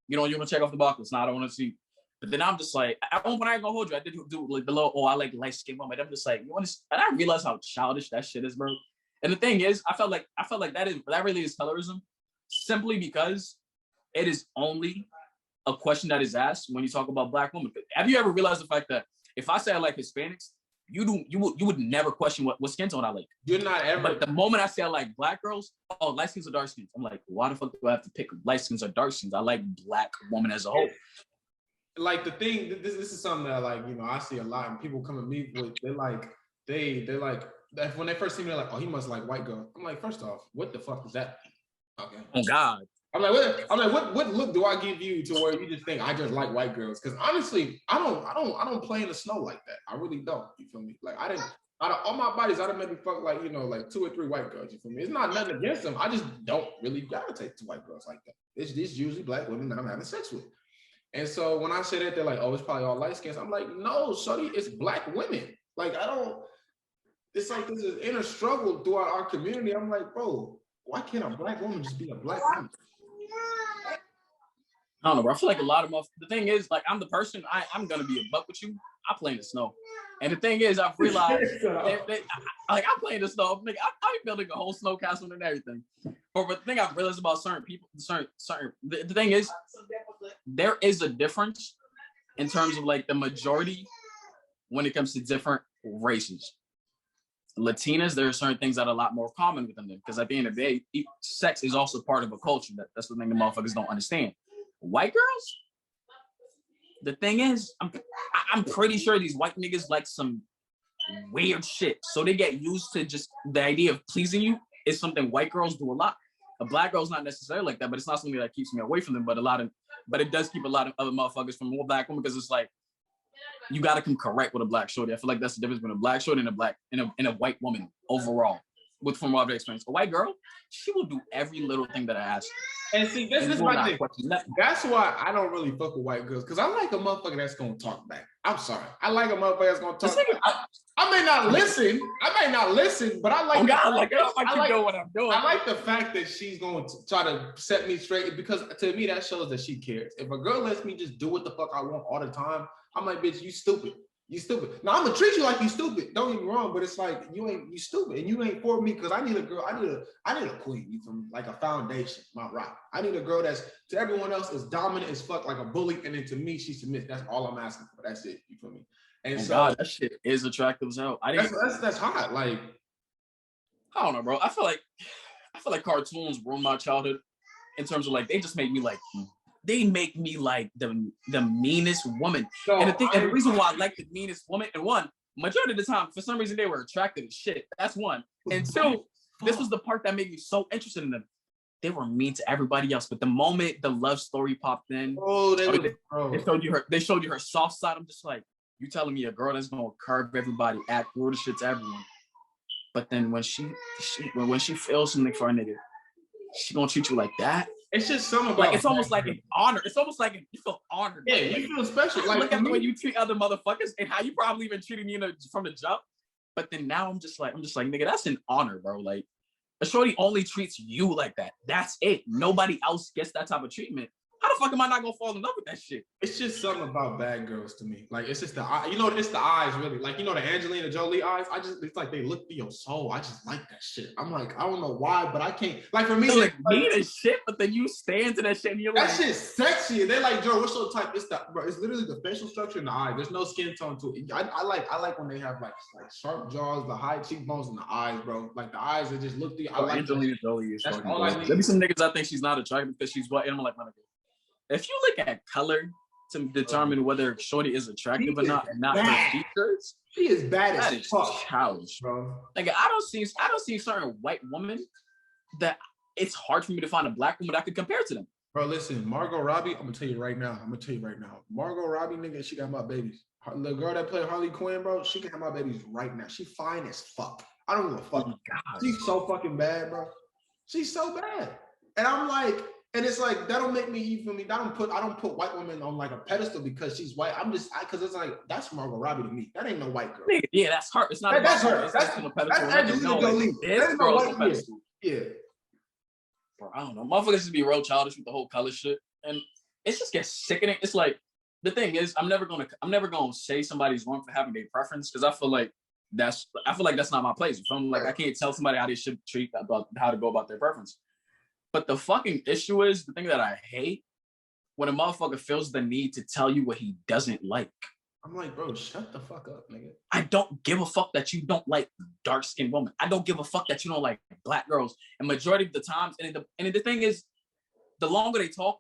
You don't check off the box. It's not. I don't want to see. But then I'm just like, I ain't gonna hold you. I did do like the little, I like light skin woman. I'm just like, you want to? And I realized how childish that shit is, bro. And the thing is, I felt like that really is colorism, simply because it is only a question that is asked when you talk about black women. Have you ever realized the fact that if I say I like Hispanics, you would never question what skin tone I like. You're not ever. But the moment I say I like black girls, oh, light skins or dark skins, I'm like, why the fuck do I have to pick light skins or dark skins? I like black women as a whole. Like the thing, this is something that I see a lot, and people come at me with. They're like when they first see me, they're like, oh, he must like white girl. I'm like, first off, what the fuck is that? Okay. Oh God. I'm like, what look do I give you to where you just think I just like white girls? Because honestly, I don't play in the snow like that. I really don't. You feel me? Like out of all my bodies, I done maybe fuck like 2 or 3 white girls. You feel me? It's not nothing against them. I just don't really gravitate to white girls like that. It's usually black women that I'm having sex with. And so when I say that, they're like, oh, it's probably all light skins. I'm like, no, shorty, it's black women. Like it's like this is inner struggle throughout our community. I'm like, bro, why can't a black woman just be a black woman? I don't know, bro. I feel like a lot of the thing is, like, I'm the person, I'm going to be a buck with you. I play in the snow. And the thing is, I've realized, I play in the snow. I'm building a whole snow castle and everything. But the thing I've realized about certain people, the thing is, there is a difference in terms of, like, the majority when it comes to different races. Latinas, there are certain things that are a lot more common within them. Because at the end of the day, sex is also part of a culture. That's the thing the motherfuckers don't understand. White girls, the thing is, I'm pretty sure these white niggas like some weird shit. So they get used to just the idea of pleasing you is something white girls do a lot. A black girl's not necessarily like that, but it's not something that keeps me away from them. But it does keep a lot of other motherfuckers from more black women because it's like, you got to come correct with a black shorty. I feel like that's the difference between a black shorty and a white woman overall. From what I've experienced, a white girl, she will do every little thing that I ask her. And see, this is my thing. That's why I don't really fuck with white girls, because I like a motherfucker that's gonna talk back. I'm sorry, I like a motherfucker that's gonna talk back. I may not listen, but I like. Oh God, I like what I'm doing. I like the fact that she's going to try to set me straight, because to me that shows that she cares. If a girl lets me just do what the fuck I want all the time, I'm like, bitch, you stupid. You stupid. Now I'm gonna treat you like you stupid. Don't get me wrong, but it's like you stupid, and you ain't for me, because I need a girl. I need a queen. You from like a foundation, my rock. I need a girl that's to everyone else is dominant as fuck, like a bully, and then to me she submits. That's all I'm asking for. That's it. You feel me? And so God, that shit is attractive as hell. That's hot. Like, I don't know, bro. I feel like cartoons ruined my childhood in terms of like they just make me like. They make me like the meanest woman. No, and the reason why I like the meanest woman, and one, majority of the time, for some reason, they were attractive as shit. That's one. And two, this was the part that made me so interested in them. They were mean to everybody else, but the moment the love story popped in, they showed you her soft side. I'm just like, you telling me a girl that's gonna curve everybody, act rude as shit to everyone, but then when she feels something for a nigga, she gonna treat you like that. It's just something about like it's almost like an honor. It's almost like you feel honored. Yeah, you feel special. Like look at the way you treat other motherfuckers and how you probably even treated me from the jump. But then now I'm just like, nigga, that's an honor, bro. Like a shorty only treats you like that. That's it. Nobody else gets that type of treatment. How the fuck am I not gonna fall in love with that shit? It's just something about bad girls to me. Like it's just the eye, it's the eyes really. Like the Angelina Jolie eyes. It's like they look through your soul. I just like that shit. I'm like, I don't know why, but I can't. Like for me, like mean as shit, but then you stand to that shit and you're that like, shit's sexy. And they're like, Joe, what's your type? It's literally the facial structure in the eye. There's no skin tone to it. I like when they have like sharp jaws, the high cheekbones, and the eyes, bro. Like the eyes that just look through. I like Angelina Jolie is that's fucking all I need. There be some niggas I think she's not attractive because she's white, and I'm like, if you look at color to determine whether shorty is attractive or not, and not her features, she is bad as fuck, childish, bro. Like I don't see certain white women that it's hard for me to find a black woman that I could compare to them. Bro, listen, Margot Robbie, I'm gonna tell you right now. Margot Robbie, nigga, she got my babies. The girl that played Harley Quinn, bro, she can have my babies right now. She fine as fuck. I don't give a fuck. Oh, she's so fucking bad, bro. She's so bad. And I'm like, and it's like, that don't make me, you feel me? I don't put white women on like a pedestal because she's white. Because it's like, that's Margot Robbie to me. That ain't no white girl. Yeah, that's her. It's not that's her. That's Angelina Jolie. That's no white girl. Yeah. Bro, I don't know. Motherfuckers just be real childish with the whole color shit. And it just gets sickening. It's like, the thing is, I'm never gonna say somebody's wrong for having their preference, because I feel like that's not my place. I'm like, I can't tell somebody how they should treat about how to go about their preference. But the fucking issue is, the thing that I hate, when a motherfucker feels the need to tell you what he doesn't like. I'm like, bro, shut the fuck up, nigga. I don't give a fuck that you don't like dark-skinned women. I don't give a fuck that you don't like black girls. And majority of the times, and the thing is, the longer they talk,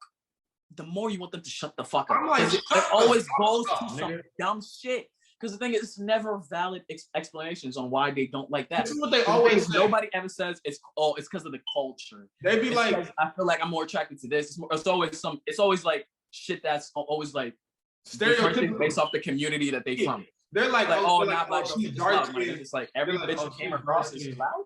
the more you want them to shut the fuck up. I'm like, it always goes to some dumb shit. Because the thing is, it's never valid explanations on why they don't like that. This is what they always say. Nobody ever says it's because of the culture. They be like, I feel like I'm more attracted to this. It's always like shit that's always like stereotypical based off the community that they from. They're like, she's dark skinned. It's like every bitch who came across is loud.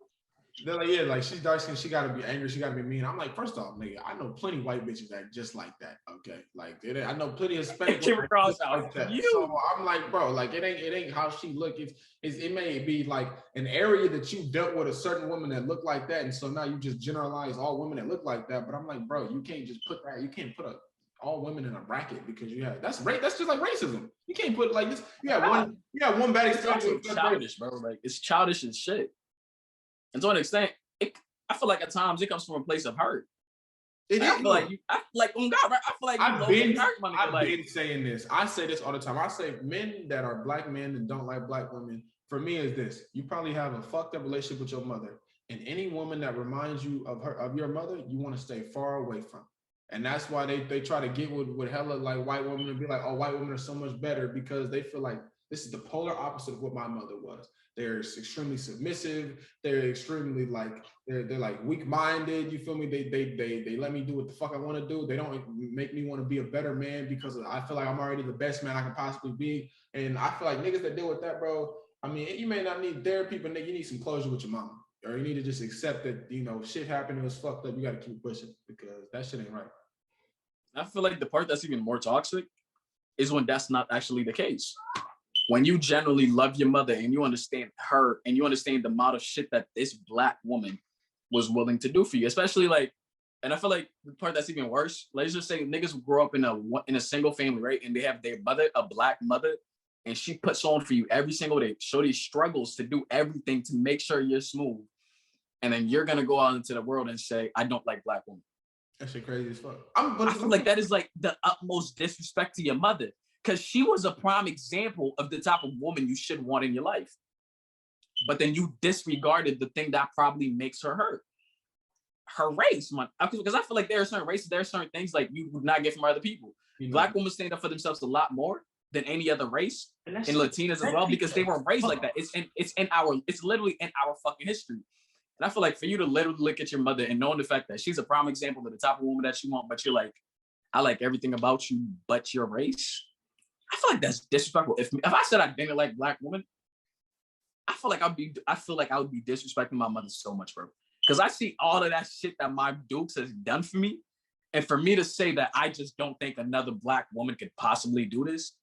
They're like, yeah, like she's dark skinned, she gotta be angry, she gotta be mean. I'm like, first off, nigga, I know plenty of white bitches that just like that. Okay, like I know plenty of Hispanic came across like that. So I'm like, bro, like it ain't how she look. It may be like an area that you dealt with a certain woman that looked like that, and so now you just generalize all women that look like that. But I'm like, bro, you can't just put that. You can't put all women in a bracket because you have that's just like racism. You can't put like this. You have one bad experience. It's childish, bro. Like it's childish as shit. And to an extent, I feel like at times it comes from a place of hurt. It is oh God, right? I feel like I've been saying this. I say this all the time. I say men that are black men and don't like black women, for me is this: you probably have a fucked up relationship with your mother, and any woman that reminds you of your mother, you want to stay far away from. And that's why they try to get with hella like white women and be like, oh, white women are so much better because they feel like this is the polar opposite of what my mother was. They're extremely submissive. They're extremely like they're like weak-minded. You feel me? They let me do what the fuck I want to do. They don't make me want to be a better man because I feel like I'm already the best man I can possibly be. And I feel like niggas that deal with that, bro. I mean, you may not need therapy, but nigga, you need some closure with your mama, or you need to just accept that shit happened. It was fucked up. You got to keep pushing because that shit ain't right. I feel like the part that's even more toxic is when that's not actually the case. When you generally love your mother and you understand her and you understand the amount of shit that this Black woman was willing to do for you, especially like, and I feel like the part that's even worse, let's just say niggas grow up in a single family, right? And they have their mother, a Black mother, and she puts on for you every single day. Shorty struggles to do everything to make sure you're smooth. And then you're going to go out into the world and say, I don't like Black women. That shit crazy as fuck. I feel like that is like the utmost disrespect to your mother because she was a prime example of the type of woman you should want in your life. But then you disregarded the thing that probably makes her hurt. Her race, man. Because I feel like there are certain races, there are certain things like you would not get from other people. Black women stand up for themselves a lot more than any other race, and Latinas as well, because they were raised like that. It's literally in our fucking history. And I feel like for you to literally look at your mother and knowing the fact that she's a prime example of the type of woman that you want, but you're like, I like everything about you but your race. I feel like that's disrespectful. If I said I didn't like Black women, I feel like I would be disrespecting my mother so much, bro. Because I see all of that shit that my Dukes has done for me. And for me to say that I just don't think another Black woman could possibly do this,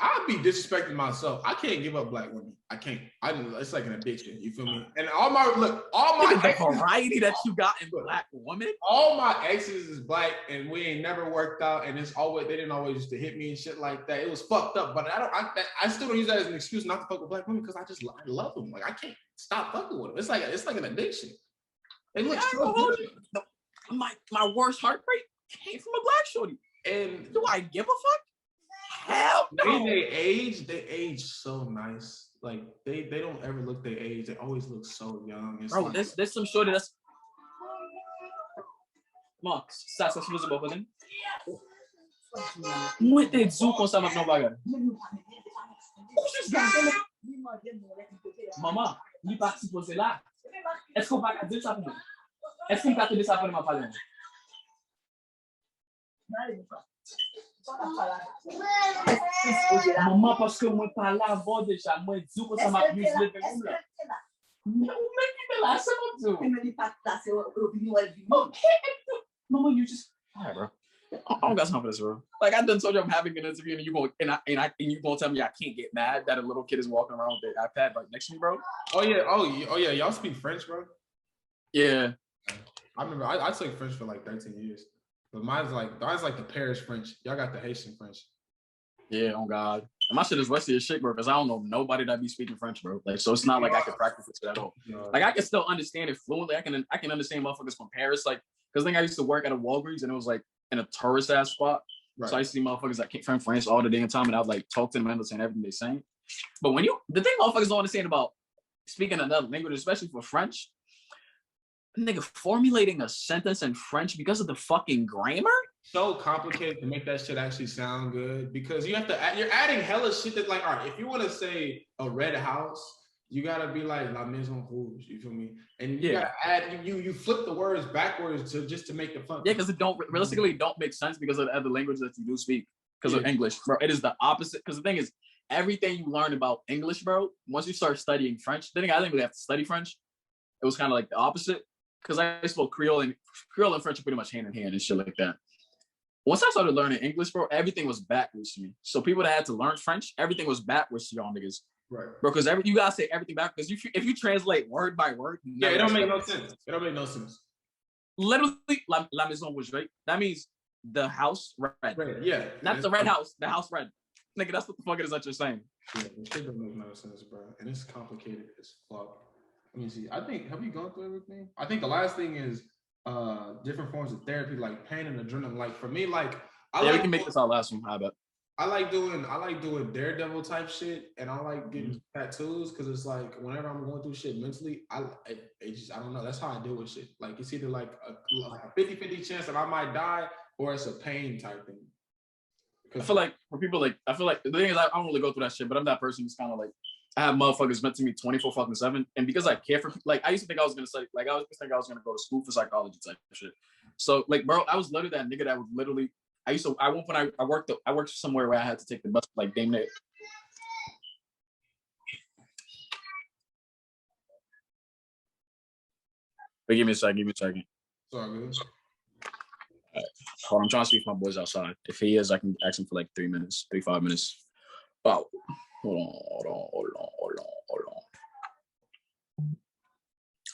I'd be disrespecting myself. I can't give up Black women. I can't. It's like an addiction. You feel me? And all my variety that you got in Black women. All my exes is Black, and we ain't never worked out. And it's always they didn't always used to hit me and shit like that. It was fucked up. But I still don't use that as an excuse not to fuck with Black women because I love them. Like I can't stop fucking with them. It's like an addiction. They look so good. My worst heartbreak came from a Black shorty. And do I give a fuck? Hell no. They age so nice. Like they don't ever look their age. They always look so young. It's bro, like, there's some shorty that's Max, ça se faisait pas fazer. Moi te dis qu'on ça maintenant bagarre. Maman, il parti poser là. Est-ce qu'on va dire ça pour moi? Est-ce qu'on va te dire ça pour moi parler? Maman, parce que moi pas là avant déjà, moi dis que ça m'a mis le comme là. Là, c'est bon. Maman, you just all right, bro. I don't got time for this, bro. Like I done told you I'm having an interview and you gonna tell me I can't get mad that a little kid is walking around with their iPad right next to me, bro. Oh yeah, y'all speak French, bro? Yeah. I remember I took French for like 13 years. But mine's like the Paris French. Y'all got the Haitian French. Yeah, oh God. And my shit is rusty as shit, bro, because I don't know nobody that be speaking French, bro. Like, so it's not like I can practice it at all. Like I can still understand it fluently. I can understand motherfuckers from Paris, like, because I think I used to work at a Walgreens and it was like in a tourist ass spot. Right. So I used to see motherfuckers that came from France all the damn time, and I would like talk to them and understand everything they saying. But the thing motherfuckers don't understand about speaking another language, especially for French, nigga, formulating a sentence in French because of the fucking grammar? So complicated to make that shit actually sound good because you're adding hella shit that like, all right, if you want to say a red house, you gotta be like La Maison Rouge, you feel me? And you gotta add, you flip the words backwards to make the fun. Yeah, because it realistically don't make sense because of the other language that you do speak because of English, bro. It is the opposite. Because the thing is, everything you learn about English, bro, once you start studying French, I didn't really have to study French. It was kind of like the opposite. Because I spoke Creole and French are pretty much hand in hand and shit like that. Once I started learning English, bro, everything was backwards to me. So people that had to learn French, everything was backwards to y'all niggas. Right. Bro, because you gotta say everything backwards. Because if you translate word by word, it don't make no sense. It don't make no sense. Literally, la maison rouge, right? That means the house red. Right. Yeah. Not the red house, the house red. Nigga, that's what the fuck it is that you're saying. Yeah, it don't make no sense, bro. And it's complicated as fuck. Let me see. I think, have you gone through everything? I think the last thing is different forms of therapy, like pain and adrenaline. Like for me, like we can make this our last one. I bet. I like doing daredevil type shit, and I like getting tattoos because it's like whenever I'm going through shit mentally, it just I don't know. That's how I deal with shit. Like it's either like a 50-50 chance that I might die, or it's a pain type thing. I feel like for people like I feel like the thing is I don't really go through that shit, but I'm that person who's kind of like I have motherfuckers meant to me 24/7, and because I care for like I used to think I was gonna study like I was think I was gonna go to school for psychology type shit. So like bro, I was literally that nigga that would literally I went when I worked somewhere where I had to take the bus like damn near. But give me a second. Sorry, good. Hold on, I'm trying to see if my boy's outside. If he is, I can ask him for like 5 minutes. Oh, hold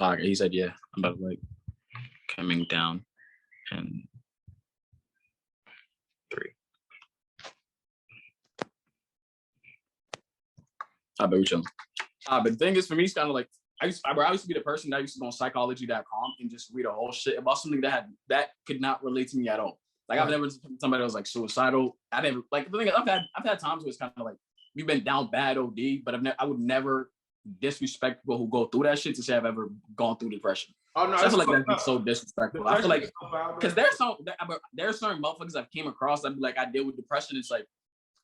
on. Okay, he said, yeah, I'm about to like coming down in 3. I bet we're chilling. But the thing is, for me, it's kind of like I used to be the person that used to go on psychology.com and just read a whole shit about something that could not relate to me at all. Like I've never somebody that was like suicidal. I never like the thing is, I've had times where it's kind of like you've been down bad OD, but I would never disrespect people who go through that shit to say I've ever gone through depression. Oh no, so I feel like that's so disrespectful. I feel like because there are certain motherfuckers I've came across that be like I deal with depression. It's like,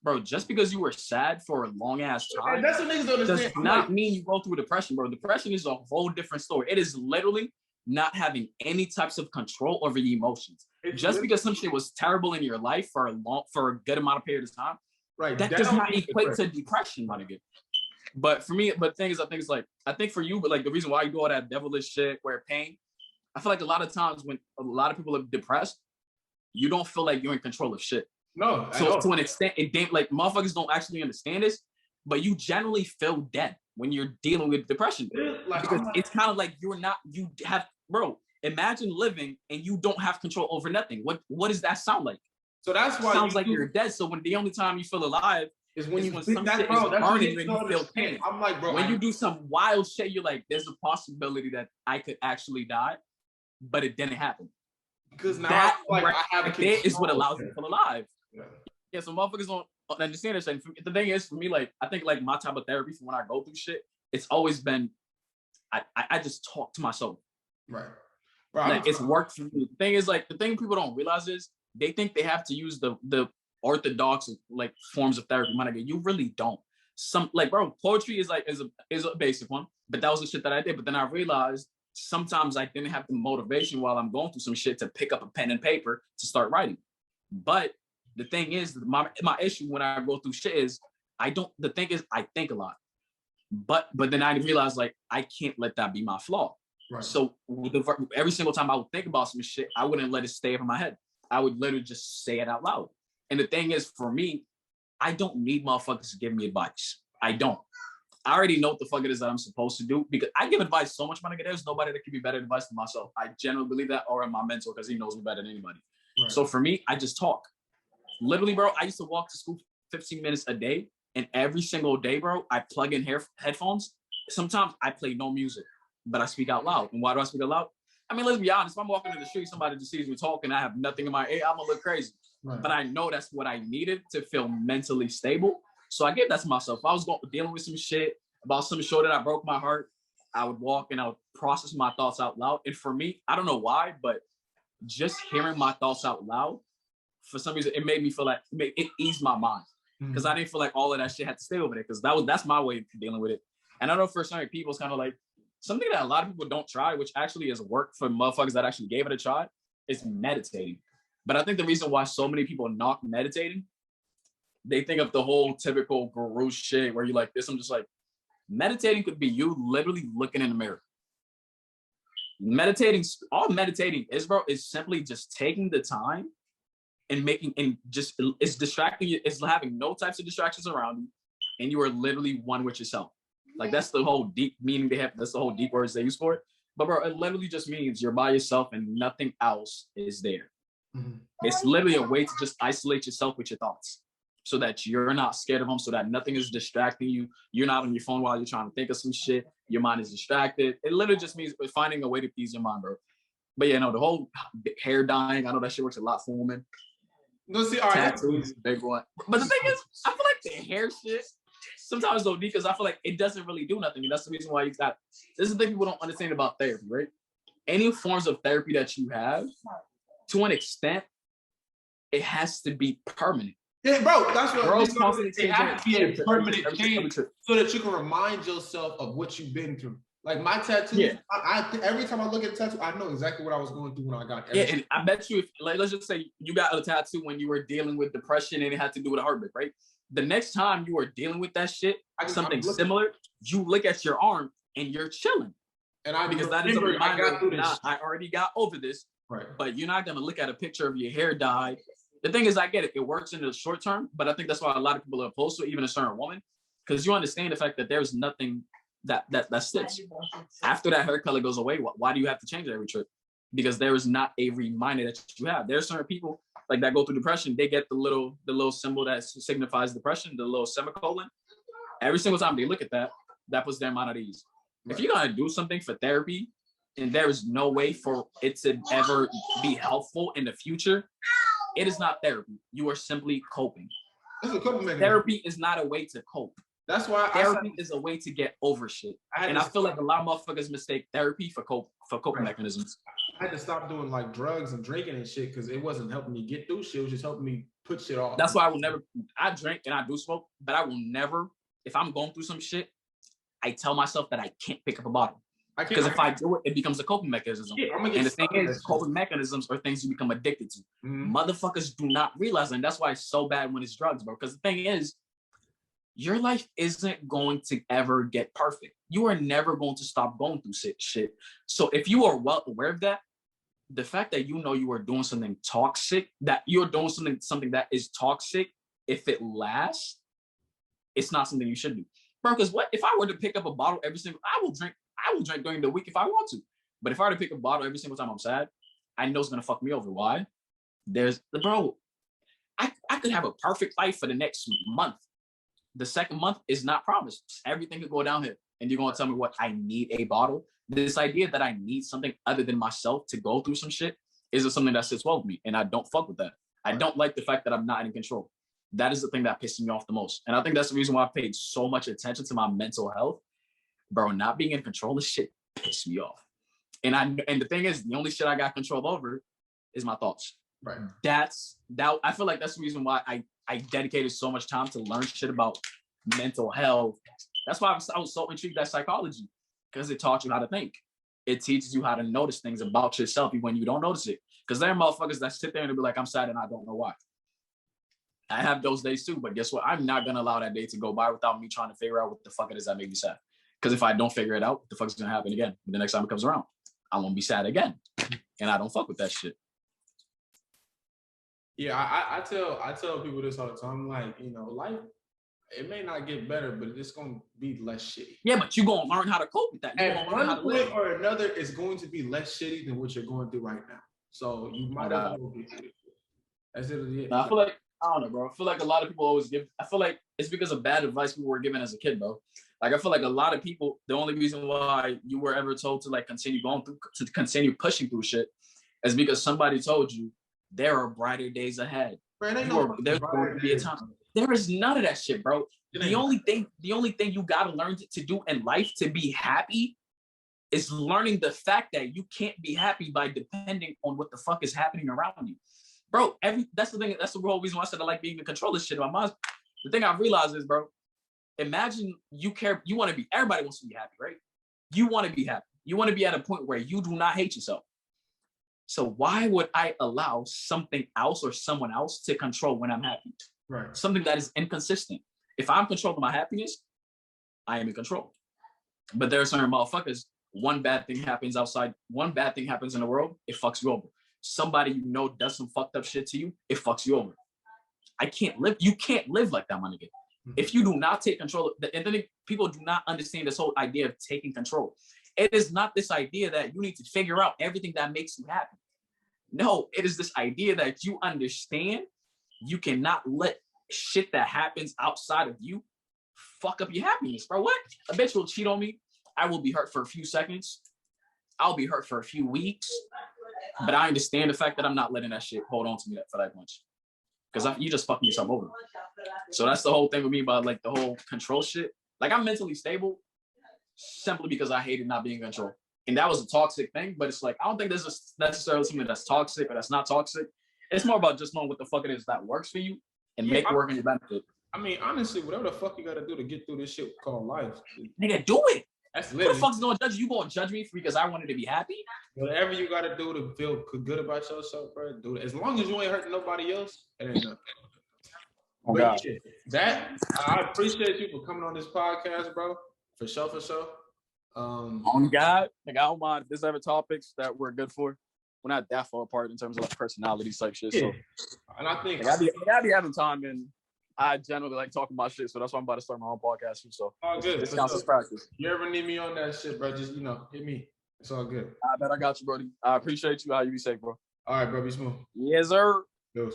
bro, just because you were sad for a long ass time, that's what niggas don't understand. Does not mean you go through depression, bro. Depression is a whole different story. It is literally not having any types of control over your emotions. Just because some shit was terrible in your life for a good amount of period of time, right? That does not equate to depression, my nigga. But for me, the thing is, I think it's like I think for you, but like the reason why you do all that devilish shit, where pain, I feel like a lot of times when a lot of people are depressed, you don't feel like you're in control of shit. No. So to an extent, like motherfuckers don't actually understand this, but you generally feel dead when you're dealing with depression. Because it's kind of like bro, imagine living and you don't have control over nothing. What does that sound like? So that's why it sounds like you're dead. So when the only time you feel alive is when some shit is burning and you feel pain. I'm like, bro, when you do some wild shit, you're like, there's a possibility that I could actually die, but it didn't happen. Because now that I have a is what allows you to feel alive. Yeah, so motherfuckers don't understand this. And the thing is, for me, like I think like my type of therapy for when I go through shit, it's always been I just talk to myself. Right. Like it's worked for me. The thing is, like the thing people don't realize is they think they have to use the orthodox like forms of therapy. My nigga, you really don't. Some like bro, poetry is a basic one, but that was the shit that I did. But then I realized sometimes I didn't have the motivation while I'm going through some shit to pick up a pen and paper to start writing. But the thing is, my issue when I go through shit is I think a lot. But then I realized like I can't let that be my flaw. Right. So every single time I would think about some shit, I wouldn't let it stay up in my head. I would literally just say it out loud. And the thing is, for me, I don't need motherfuckers to give me advice. I don't. I already know what the fuck it is that I'm supposed to do because I give advice so much, my nigga. There's nobody that can be better advice than myself. I generally believe that, or my mentor, because he knows me better than anybody. Right. So for me, I just talk. Literally, bro, I used to walk to school 15 minutes a day, and every single day, bro, I plug in headphones. Sometimes I play no music, but I speak out loud. And why do I speak out loud? I mean, let's be honest. If I'm walking in the street, somebody just sees me talking, I have nothing in my ear, I'm gonna look crazy. Right. But I know that's what I needed to feel mentally stable. So I gave that to myself. If I was dealing with some shit about some show that I broke my heart, I would walk and I would process my thoughts out loud. And for me, I don't know why, but just hearing my thoughts out loud, for some reason, it made me feel like it eased my mind. Because I didn't feel like all of that shit had to stay over there. Because that's my way of dealing with it. And I know for certain people, it's kind of like something that a lot of people don't try, which actually is work for motherfuckers that actually gave it a try, is meditating. But I think the reason why so many people knock meditating, they think of the whole typical guru shit where you like this. I'm just like, meditating could be you literally looking in the mirror. All meditating is, bro, is simply just taking the time and it's distracting you. It's having no types of distractions around you. And you are literally one with yourself. Like that's the whole deep meaning they have. That's the whole deep words they use for it. But bro, it literally just means you're by yourself and nothing else is there. Mm-hmm. It's literally a way to just isolate yourself with your thoughts so that you're not scared of them, so that nothing is distracting you. You're not on your phone while you're trying to think of some shit. Your mind is distracted. It literally just means finding a way to ease your mind, bro. But yeah, no, the whole hair dyeing, I know that shit works a lot for women. No, see, all right. Tattoos, big one. But the thing is, I feel like the hair shit sometimes though, because I feel like it doesn't really do nothing. And that's the reason why you got this is the thing people don't understand about therapy, right? Any forms of therapy that you have, to an extent, it has to be permanent. Yeah, bro, that's what girls constantly it has to be a permanent change trip. so that you can remind yourself of what you've been through. Like my tattoo, Yeah. I every time I look at a tattoo, I know exactly what I was going through when I got. Yeah, and I bet you, if like, let's just say you got a tattoo when you were dealing with depression and it had to do with a heartbreak, right? The next time you are dealing with that shit, something similar, you look at your arm and you're chilling. And I because that is a reminder. I already got over this, right? But you're not gonna look at a picture of your hair dye. The thing is, I get it; it works in the short term, but I think that's why a lot of people are opposed to it, even a certain woman, because you understand the fact that there's nothing that sticks after that hair color goes away. Why do you have to change it every trip? Because there is not a reminder that you have. There's certain people like that go through depression. They get the little symbol that signifies depression, the little semicolon. Every single time they look at that, that puts their mind at ease. Right. If you're gonna do something for therapy, and there is no way for it to ever be helpful in the future, it is not therapy. You are simply coping. It's a coping mechanism. Therapy is not a way to cope. That's why therapy is a way to get over shit. And I feel like a lot of motherfuckers mistake therapy for coping mechanisms. I had to stop doing like drugs and drinking and shit because it wasn't helping me get through shit. It was just helping me put shit off. That's why I drink and I do smoke, but I will never, if I'm going through some shit, I tell myself that I can't pick up a bottle. Because if I do it, it becomes a coping mechanism. Yeah, and the thing is, coping mechanisms are things you become addicted to. Mm-hmm. Motherfuckers do not realize that. And that's why it's so bad when it's drugs, bro. Because the thing is, your life isn't going to ever get perfect. You are never going to stop going through shit. So if you are well aware of that, the fact that you know you are doing something toxic, that you're doing something that is toxic, if it lasts, it's not something you should do. Bro, because what if I were to pick up a bottle every single, I will drink during the week if I want to. But if I were to pick a bottle every single time I'm sad, I know it's gonna fuck me over. Why? I could have a perfect life for the next month. The second month is not promised. Everything could go downhill. And you're gonna tell me what? I need a bottle? This idea that I need something other than myself to go through some shit is something that sits well with me. And I don't fuck with that. I don't like the fact that I'm not in control. That is the thing that pisses me off the most. And I think that's the reason why I paid so much attention to my mental health. Bro, not being in control of shit pissed me off. And the thing is, the only shit I got control over is my thoughts. Right. I feel like that's the reason why I dedicated so much time to learn shit about mental health. That's why I was so intrigued by psychology, because it taught you how to think. It teaches you how to notice things about yourself even when you don't notice it. Because there are motherfuckers that sit there and be like, I'm sad and I don't know why. I have those days too, but guess what? I'm not gonna allow that day to go by without me trying to figure out what the fuck it is that made me sad. Because if I don't figure it out, what the fuck's gonna happen again? The next time it comes around, I'm gonna be sad again, and I don't fuck with that shit. Yeah, I tell people this all the time. Like, life, it may not get better, but it's gonna be less shitty. Yeah, but you're gonna learn how to cope with that. At one point or another, it's going to be less shitty than what you're going through right now. So you might as well be through it. That's it. I feel like, I don't know, bro. I feel like a lot of people always I feel like it's because of bad advice people were given as a kid, bro. Like, I feel like a lot of people, the only reason why you were ever told to like continue continue pushing through shit is because somebody told you there are brighter days ahead. Man, there's going to be a time. There is none of that shit, bro. The only thing you gotta learn to do in life to be happy is learning the fact that you can't be happy by depending on what the fuck is happening around you. Bro, that's the thing. That's the whole reason why I said I like being in control of shit in my mind. The thing I realized is, bro, imagine everybody wants to be happy, right? You want to be happy. You want to be at a point where you do not hate yourself. So why would I allow something else or someone else to control when I'm happy? Right. Something that is inconsistent. If I'm controlling my happiness, I am in control. But there are certain motherfuckers, one bad thing happens in the world, it fucks you over. Somebody does some fucked up shit to you, it fucks you over. You can't live like that, my nigga. Mm-hmm. If you do not take control, and then people do not understand this whole idea of taking control. It is not this idea that you need to figure out everything that makes you happy. No, it is this idea that you understand you cannot let shit that happens outside of you fuck up your happiness, bro. What? A bitch will cheat on me. I will be hurt for a few seconds. I'll be hurt for a few weeks. But I understand the fact that I'm not letting that shit hold on to me for that much. because you just fucking yourself over. So that's the whole thing with me about like the whole control shit. Like I'm mentally stable simply because I hated not being in control. And that was a toxic thing, but it's like, I don't think this is necessarily something that's toxic or that's not toxic. It's more about just knowing what the fuck it is that works for you and make it work in your benefit. I mean, honestly, whatever the fuck you gotta do to get through this shit called life. Nigga, do it. That's Who literally. the fuck's gonna judge you? You gonna judge me because I wanted to be happy? Whatever you gotta do to feel good about yourself, bro, do it. As long as you ain't hurting nobody else, it ain't nothing. Oh, but God. Yeah, I appreciate you for coming on this podcast, bro. For sure. On God, like I don't mind if there's ever topics that we're good for. We're not that far apart in terms of like personalities type shit. Yeah. So, and I think like, I be having time, and I generally like talking about shit. So that's why I'm about to start my own podcast too. So all good. This counts as practice. You ever need me on that shit, bro? Just hit me. It's all good. I bet I got you, Brody. I appreciate you. How you be safe, bro? All right, bro. Be smooth. Yes, sir. Yes.